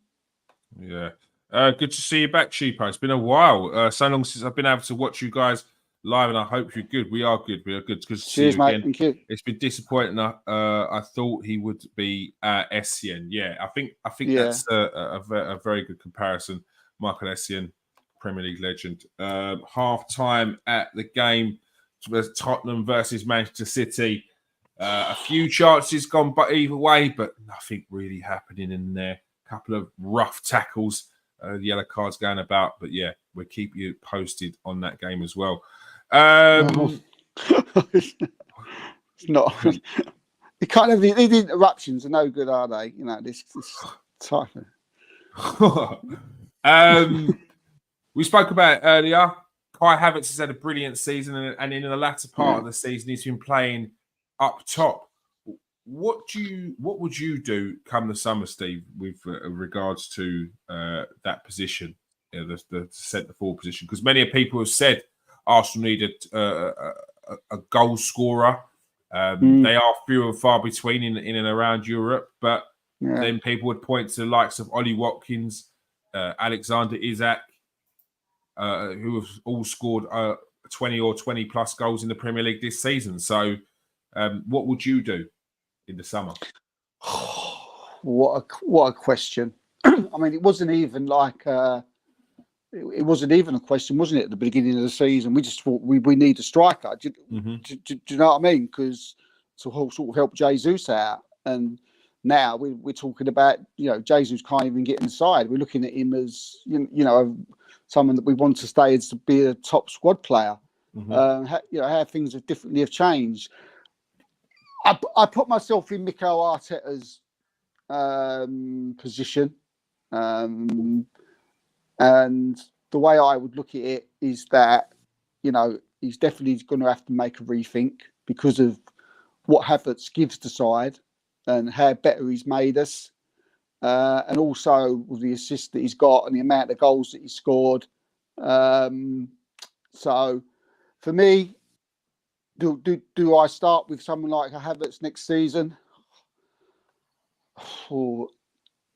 Yeah, good to see you back, Cheapo. It's been a while. So long since I've been able to watch you guys live, and I hope you're good. We are good. It's good to see you mate. again. Thank you. It's been disappointing. I thought he would be at Essien. Yeah, I think that's a very good comparison. Michael Essien, Premier League legend. Half time at the game, Tottenham versus Manchester City. A few chances gone but either way, but nothing really happening in there. A couple of rough tackles, yellow cards going about. But yeah, we'll keep you posted on that game as well. It's not. You can't have these interruptions. Are no good, are they? This type of. We spoke about it earlier. Kai Havertz has had a brilliant season, and in the latter part of the season, he's been playing up top. what would you do come the summer, Steve, with regards to that position, the centre forward position? Because many people have said Arsenal needed a goal scorer. They are few and far between in and around Europe, but then people would point to the likes of Ollie Watkins, Alexander Isak, who have all scored 20 or 20 plus goals in the Premier League this season. So, what would you do in the summer? What a question! I mean, it wasn't even like it wasn't even a question, wasn't it? At the beginning of the season, we just thought we need a striker. Do you know what I mean? Because to sort of help Jesus out, and now we're talking about Jesus can't even get inside. We're looking at him as someone that we want to stay as to be a top squad player. How things have changed. I put myself in Mikel Arteta's position, and the way I would look at it is that he's definitely going to have to make a rethink because of what Havertz gives the side and how better he's made us, and also with the assist that he's got and the amount of goals that he's scored. So for me, do I start with someone like Havertz next season?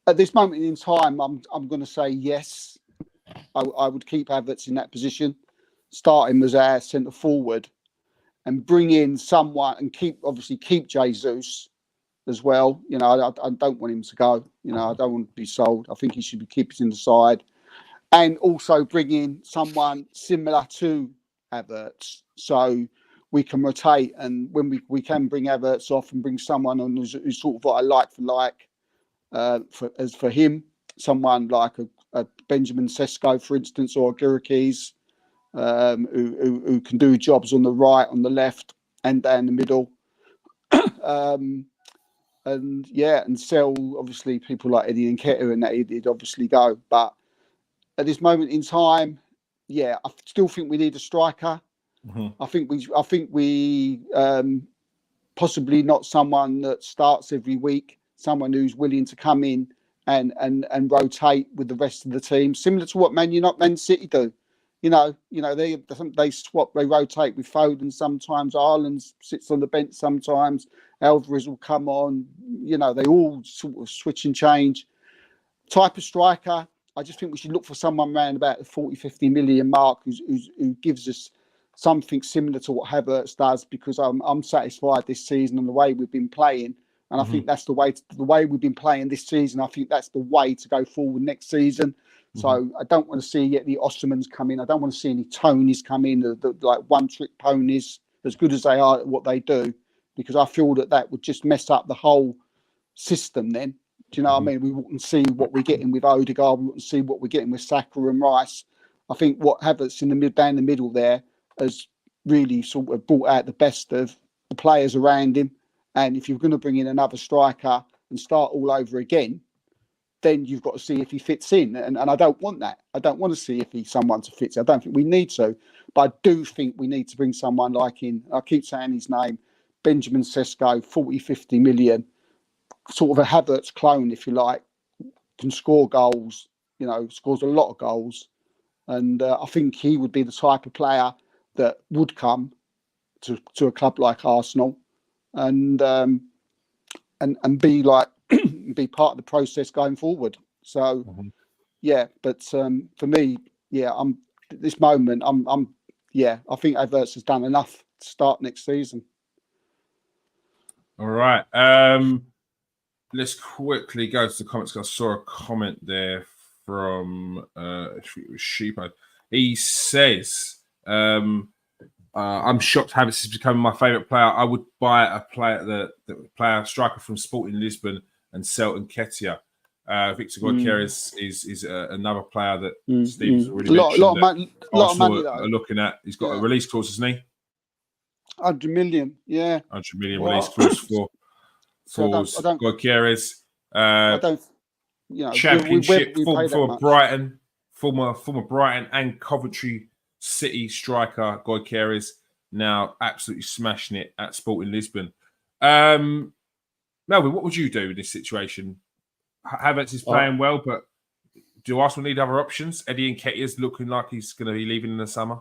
At this moment in time, I'm going to say yes. I would keep Havertz in that position, start him as our centre forward, and bring in someone and keep Jesus as well. I don't want him to go. I don't want to be sold. I think he should be kept in the side, and also bring in someone similar to Havertz, so we can rotate. And when we can bring Havertz off and bring someone on who's sort of like for like, for him, someone like a Benjamin Sesko, for instance, or a Gurikis, who can do jobs on the right, on the left, and down the middle. And sell obviously people like Eddie Nketiah, and that he'd obviously go. But at this moment in time, I still think we need a striker. I think we possibly not someone that starts every week, someone who's willing to come in and rotate with the rest of the team, similar to what Man City do. They swap, they rotate with Foden sometimes. Ireland sits on the bench sometimes. Alvarez will come on. They all sort of switch and change. Type of striker, I just think we should look for someone around about the 40-50 million mark who gives us something similar to what Havertz does, because I'm satisfied this season on the way we've been playing. And I think that's the way we've been playing this season. I think that's the way to go forward next season. So I don't want to see any Osmans come in. I don't want to see any Tonys come in, the like one-trick ponies, as good as they are at what they do, because I feel that would just mess up the whole system then. Do you know what I mean? We wouldn't see what we're getting with Odegaard. We wouldn't see what we're getting with Saka and Rice. I think what Havertz down the middle there has really sort of brought out the best of the players around him. And if you're going to bring in another striker and start all over again, then you've got to see if he fits in. And I don't want that. I don't want to see if he's someone to fit. I don't think we need to. But I do think we need to bring someone like I keep saying his name, Benjamin Sesko, 40-50 million, sort of a Havertz clone, if you like, can score goals, scores a lot of goals. And I think he would be the type of player that would come to a club like Arsenal and be like, be part of the process going forward. So, but for me, I'm at this moment, I think Havertz has done enough to start next season. All right. Let's quickly go to the comments. I saw a comment there from Sheepo. He says, I'm shocked Havertz is becoming my favourite player. I would buy a striker from Sporting Lisbon and sell Nketiah. Victor Gyökeres is another player that Steve's already mentioned. A lot of money are looking at. He's got a release clause, hasn't he? 100 million, 100 million release clause for Gyökeres. Championship for Brighton, former Brighton and Coventry City striker Gyökeres, now absolutely smashing it at Sporting Lisbon. Melvin, what would you do in this situation? Havertz is playing well, but do Arsenal need other options? Eddie Nketiah's looking like he's going to be leaving in the summer.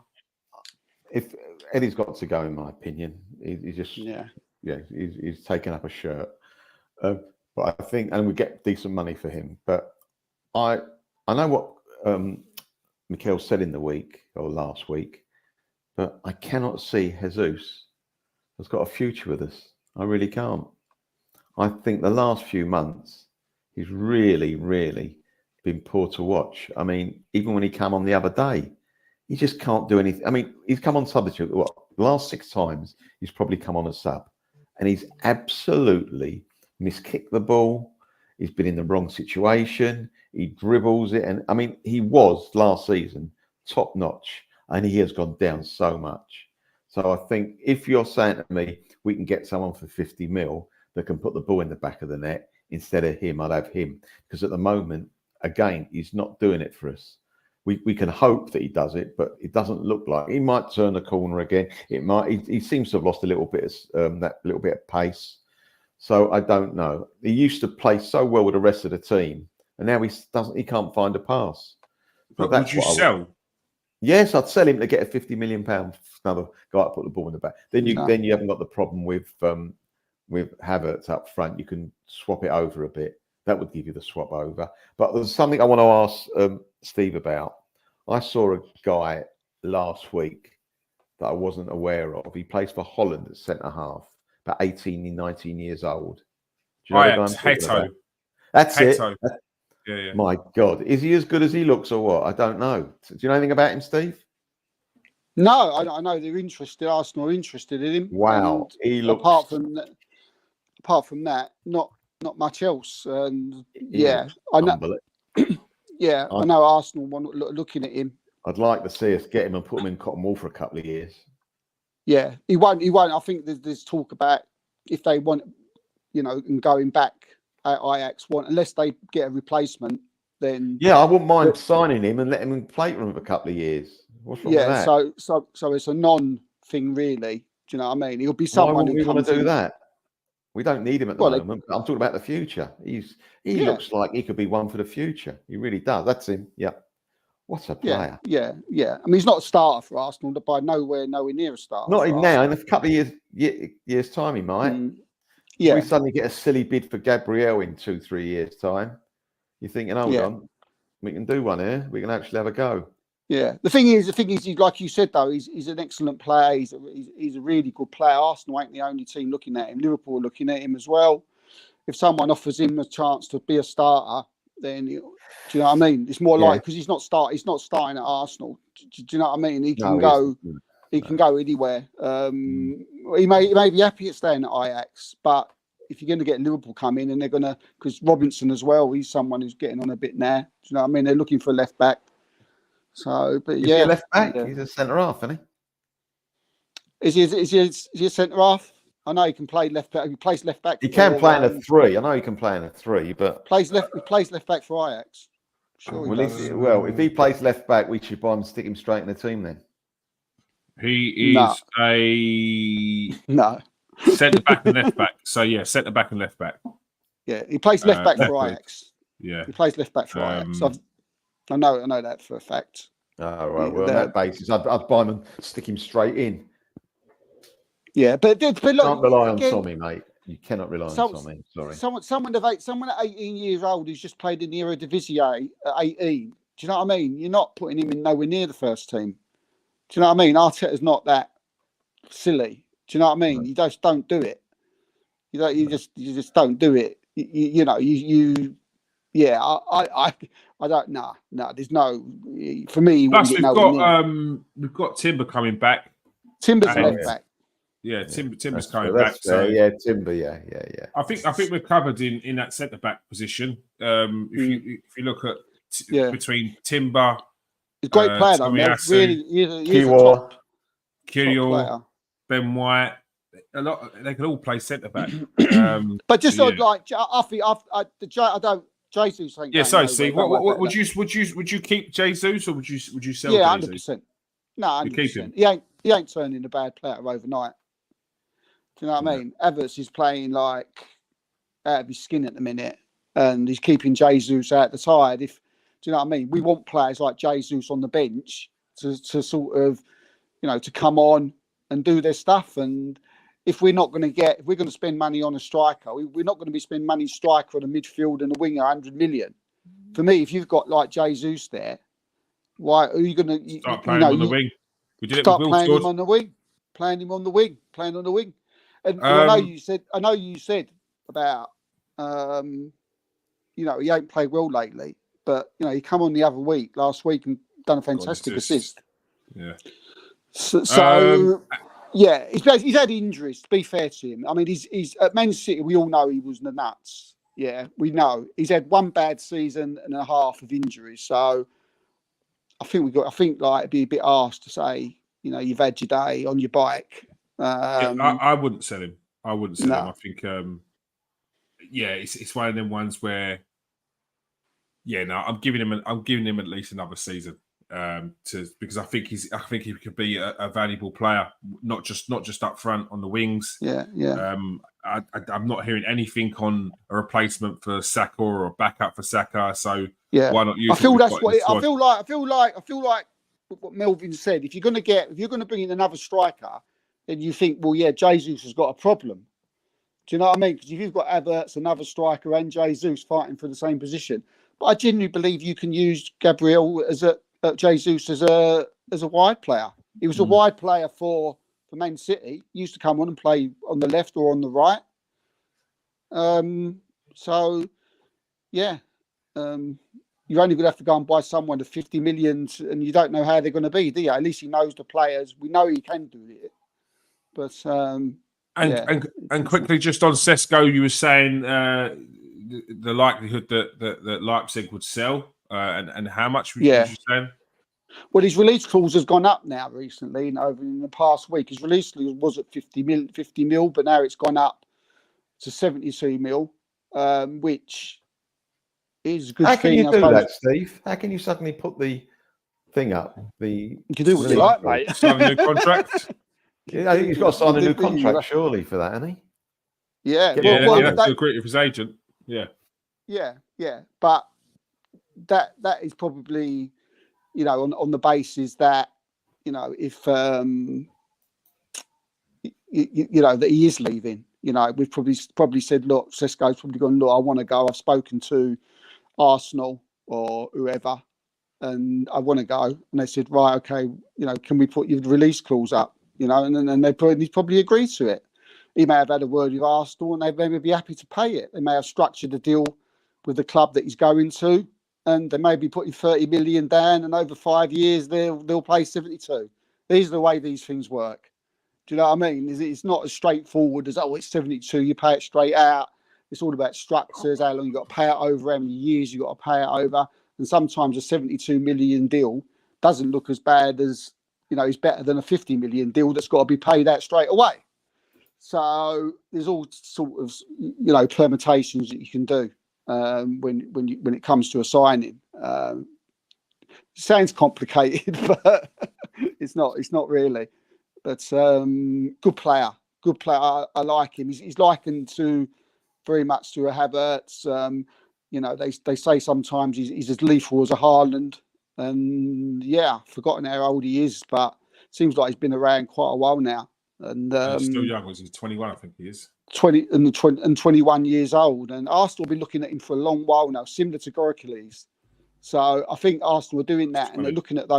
If Eddie's got to go, in my opinion, he's just he's taken up a shirt. But I think, and we get decent money for him. But I know what Mikel said in the week or last week, but I cannot see Jesus has got a future with us. I really can't. I think the last few months he's really, really been poor to watch. I mean, even when he came on the other day, he just can't do anything. I mean, he's come on substitute. What, the last 6 times he's probably come on a sub, and he's absolutely miskicked the ball. He's been in the wrong situation. He dribbles it, and I mean, he was last season top notch, and he has gone down so much. So I think if you're saying to me, we can get someone for 50 mil that can put the ball in the back of the net instead of him, I'd have him, because at the moment, again, he's not doing it for us. We can hope that he does it, but it doesn't look like he might turn the corner again. It might. He seems to have lost a little bit of that little bit of pace. So I don't know. He used to play so well with the rest of the team, and now he doesn't. He can't find a pass. But would you sell? Yes, I'd sell him to get a £50 million another guy to put the ball in the back. Then you haven't got the problem with Havertz up front. You can swap it over a bit. That would give you the swap over. But there's something I want to ask Steve about. I saw a guy last week that I wasn't aware of. He plays for Holland at centre half, about 18, 19 years old. Do you know Ajax, Heto. That's Heto. it. Yeah. My God, is he as good as he looks or what? I don't know. Do you know anything about him, Steve? No, I know they're interested. Arsenal are interested in him. Wow, he looks. Apart from that, not much else. And I know. I know Arsenal want looking at him. I'd like to see us get him and put him in cotton wool for a couple of years. Yeah, he won't. I think there's talk about if they want, and going back at Ajax unless they get a replacement, then I wouldn't mind signing him and letting him play for him for a couple of years. What's wrong with that? So it's a non-thing, really. Do you know what I mean? He'll be someone who want to do that. We don't need him at the moment. I'm talking about the future. He looks like he could be one for the future. He really does. That's him. Yeah. What a player. Yeah. I mean, he's not a starter for Arsenal, but by nowhere near a starter. Not in now. In a couple of years time, he might. We suddenly get a silly bid for Gabriel in 2-3 years' time. You're thinking, hold on, we can do one here. We can actually have a go. Yeah. The thing is, like you said though, he's an excellent player. He's a really good player. Arsenal ain't the only team looking at him. Liverpool are looking at him as well. If someone offers him a chance to be a starter, then do you know what I mean? It's more like because he's not starting at Arsenal. Do you know what I mean? He can go. He can go anywhere. He may be happy at staying at Ajax, but if you're going to get Liverpool come in and they're going to, because Robinson as well, he's someone who's getting on a bit now. Do you know what I mean? They're looking for a left back. So, but is he a left back? He's a centre half, isn't he? Is he a centre half? I know he can play left back. He plays left back. He can play in a 3. I know he can play in a 3, but he plays left back for Ajax. Sure. If he plays left back, we should buy him and stick him straight in the team then. He is centre back and left back. So centre back and left back. Yeah, he plays left back for Ajax. Yeah, he plays left back for Ajax. I know that for a fact. Oh, right. Well, on that basis, I'd buy him and stick him straight in. Yeah, but look, you can't rely on Tommy, mate. You cannot rely on Tommy. Sorry. Someone at 18 years old who's just played in the Eredivisie at 18. Do you know what I mean? You're not putting him in nowhere near the first team. Do you know what I mean? Arteta's not that silly. Do you know what I mean? You just don't do it. You just don't do it. I don't know. No, there's no. For me, plus we've got Timber coming back. Timber's left back. Yeah, Timber's coming back. So Timber. Yeah. I think we're covered in that centre back position. If you look at between Timber, he's a great player. Really, he's a top Kirill, Ben White. They can all play centre back. But just sort of like I don't. Jesus, sorry, Steve. What would you keep Jesus or would you sell? Yeah, 100%. No, 100%. He ain't turning a bad player overnight. Do you know what I mean? Havertz is playing like out of his skin at the minute, and he's keeping Jesus out the side. Do you know what I mean? We want players like Jesus on the bench to sort of, to come on and do their stuff. And if we're going to spend money on a striker, we're not going to be spending money striker on a midfield and a winger, 100 million. For me, if you've got like Jesus there, why are you going to start playing on the wing? We did it with Will playing George. him on the wing, playing on the wing. And I know you said about, he ain't played well lately, but he come on the other week, last week, and done a fantastic assist. Yeah. So yeah, he's had injuries. To be fair to him, I mean, he's at Man City. We all know he was the nuts. Yeah, we know he's had one bad season and a half of injuries. So I think it'd be a bit harsh to say, you've had your day on your bike. I wouldn't sell him. I I think, it's one of them ones where, I'm giving him at least another season, because I think he could be a valuable player, not just up front on the wings. Yeah. I'm not hearing anything on a replacement for Saka or a backup for Saka. So yeah, why not use? I feel like what Melvin said. If you're going to bring in another striker, then you think, well, yeah, Jesus has got a problem. Do you know what I mean? Because if you've got Havertz, another striker, and Jesus fighting for the same position, but I genuinely believe you can use Gabriel Jesus as a wide player. He was a wide player for Man City. He used to come on and play on the left or on the right. So yeah, you're only going to have to go and buy someone to 50 million, and you don't know how they're going to be, do you? At least he knows the players. We know he can do it, but and quickly, just on Sesko, you were saying the likelihood that Leipzig would sell, and how much was you saying? Well, his release clause has gone up now recently, and over in the past week. His release clause was at 50 mil, but now it's gone up to 72 mil, which is a good thing. How can you do that, Steve? How can you suddenly put the thing up? You can do what you like, mate. Sign a new contract. I think he's got to sign a new contract, surely, for that, hasn't he? Yeah. He'll have to agree with his agent. Yeah. Yeah. But that is probably, on the basis that, if that he is leaving. We've probably said, look, Sesko's probably gone, look, I want to go. I've spoken to Arsenal or whoever, and I want to go. And they said, right, okay, can we put your release clause up? And he's probably agreed to it. He may have had a word with Arsenal, and they may be happy to pay it. They may have structured a deal with the club that he's going to, and they may be putting 30 million down, and over 5 years they'll pay 72. These are the way these things work. Do you know what I mean? It's not as straightforward as, it's 72, you pay it straight out. It's all about structures, how long you got to pay it over, how many years you got to pay it over. And sometimes a 72 million deal doesn't look as bad as, it's better than a 50 million deal that's got to be paid out straight away. So there's all sort of, permutations that you can do when it comes to a signing. It sounds complicated, but it's not really. But good player. I like him. He's likened very much to a Havertz. They say sometimes he's as lethal as a Haaland. And I've forgotten how old he is, but it seems like he's been around quite a while now. And he's still young. He's 21, I think he is. 21 years old. And Arsenal have been looking at him for a long while now, similar to Gorkales. So I think Arsenal are doing that, and they're looking at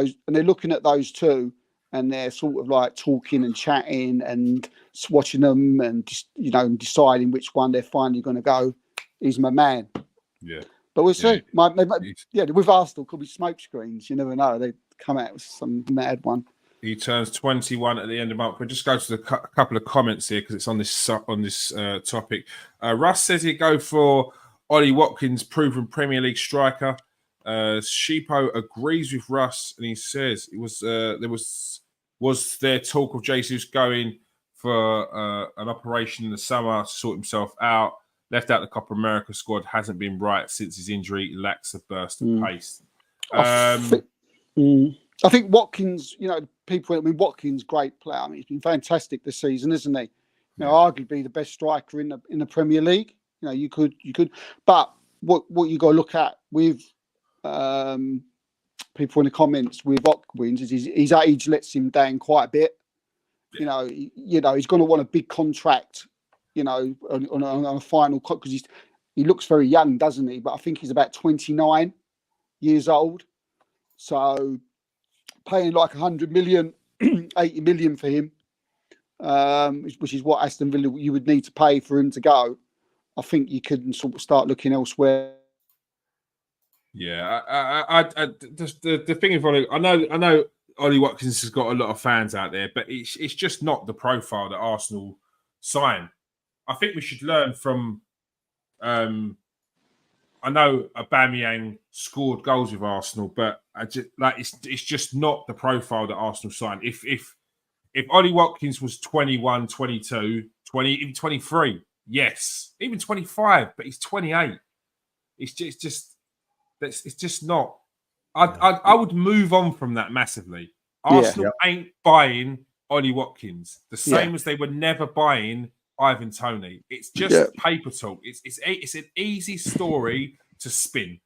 those two, and they're sort of like talking and chatting and watching them, and deciding which one they're finally going to go. He's my man. Yeah. But we'll see. With Arsenal, could be smoke screens. You never know. They come out with some mad one. He turns 21 at the end of the month. We'll just go to a couple of comments here because it's on this topic. Russ says he'd go for Ollie Watkins, proven Premier League striker. Sheepo agrees with Russ, and he says it was was there talk of Jesus going for an operation in the summer to sort himself out. Left out the Copa America squad, hasn't been right since his injury. Lacks a burst of pace. I think Watkins, Watkins, great player. I mean, he's been fantastic this season, isn't he? Arguably the best striker in the Premier League. You know, you could. But what you got to look at with people in the comments with Ockwins is his age lets him down quite a bit. You know, he's going to want a big contract. You know, on a final because he looks very young, doesn't he? But I think he's about 29 years old. So paying like 100 million, 80 million for him, which is what Aston Villa you would need to pay for him to go. I think you could sort of start looking elsewhere. Yeah, the thing is, I know Ollie Watkins has got a lot of fans out there, but it's just not the profile that Arsenal sign. I think we should learn from. I know Aubameyang scored goals with Arsenal, but it's just not the profile that Arsenal signed. If Ollie Watkins was 21, 22, 20, even 23, yes, even 25, but he's 28. It's just not. I would move on from that massively. Arsenal ain't buying Ollie Watkins the same as they were never buying Ivan Toney. It's just paper talk. It's an easy story to spin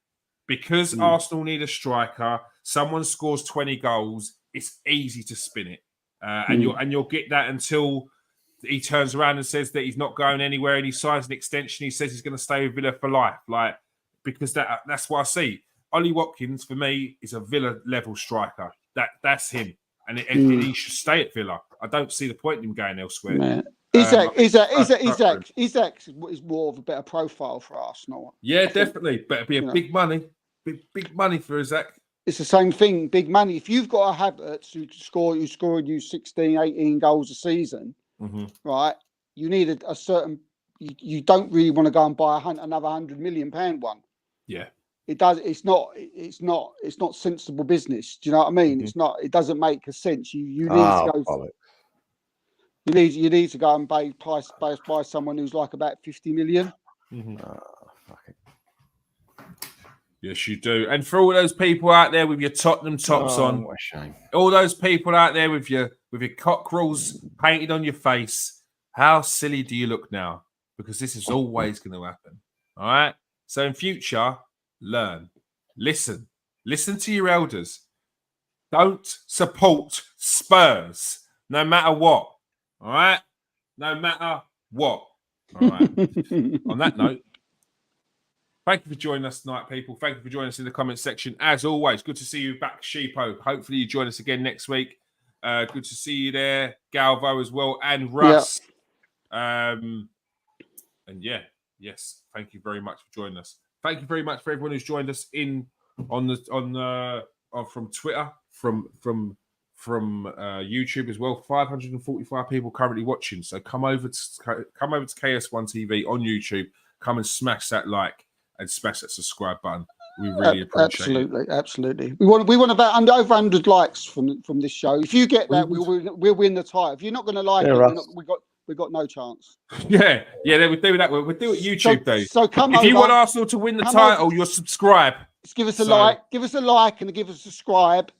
because Arsenal need a striker. Someone scores 20 goals. It's easy to spin it, and you'll get that until he turns around and says that he's not going anywhere and he signs an extension. He says he's going to stay with Villa for life, because that's what I see. Ollie Watkins for me is a Villa level striker. That's him, and he should stay at Villa. I don't see the point in him going elsewhere. Man. Isaac is more of a better profile for Arsenal. Yeah, definitely. But it'd be big money. Big money for Isaac. It's the same thing, big money. If you've got a habit to score you 16, 18 goals a season, right? You need a certain. You don't really want to go and buy another £100 million one. Yeah, it does. It's not sensible business. Do you know what I mean? It's not. It doesn't make a sense. You need to go. You need to go and buy someone who's like about 50 million. Yes, you do. And for all those people out there with your Tottenham tops on, what a shame. All those people out there with your cockerels painted on your face, how silly do you look now? Because this is always going to happen. All right. So in future, learn, listen to your elders. Don't support Spurs, no matter what. All right? No matter what. All right. On that note, thank you for joining us tonight, people. Thank you for joining us in the comment section. As always, good to see you back, Sheepo. Hopefully you join us again next week. Good to see you there, Galvo as well, and Russ. And yes, thank you very much for joining us. Thank you very much for everyone who's joined us from Twitter, from YouTube as well. 545 people currently watching. So come over to KS1 TV on YouTube. Come and smash that like and smash that subscribe button. We really appreciate it. Absolutely. We want about over 100 likes from this show. If you get that, we'll win the title. If you're not going to like it, we got no chance. Yeah, we'll do that. We'll do it YouTube though. So come if over, you want Arsenal to win the title, you'll subscribe. Just give us a like. Give us a like and give us a subscribe.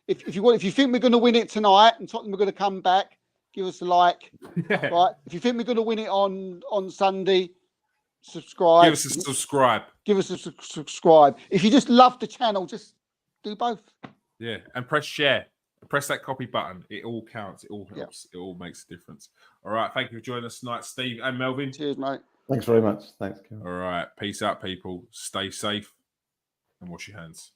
If you think we're going to win it tonight and Tottenham are going to come back, give us a like. Yeah. Right. If you think we're going to win it on Sunday, subscribe. Give us a subscribe. Give us a subscribe. If you just love the channel, just do both. Yeah, and press share. Press that copy button. It all counts. It all helps. It all makes a difference. All right. Thank you for joining us tonight, Steve and Melvin. Cheers, mate. Thanks very much. Thanks, Kevin. All right. Peace out, people. Stay safe and wash your hands.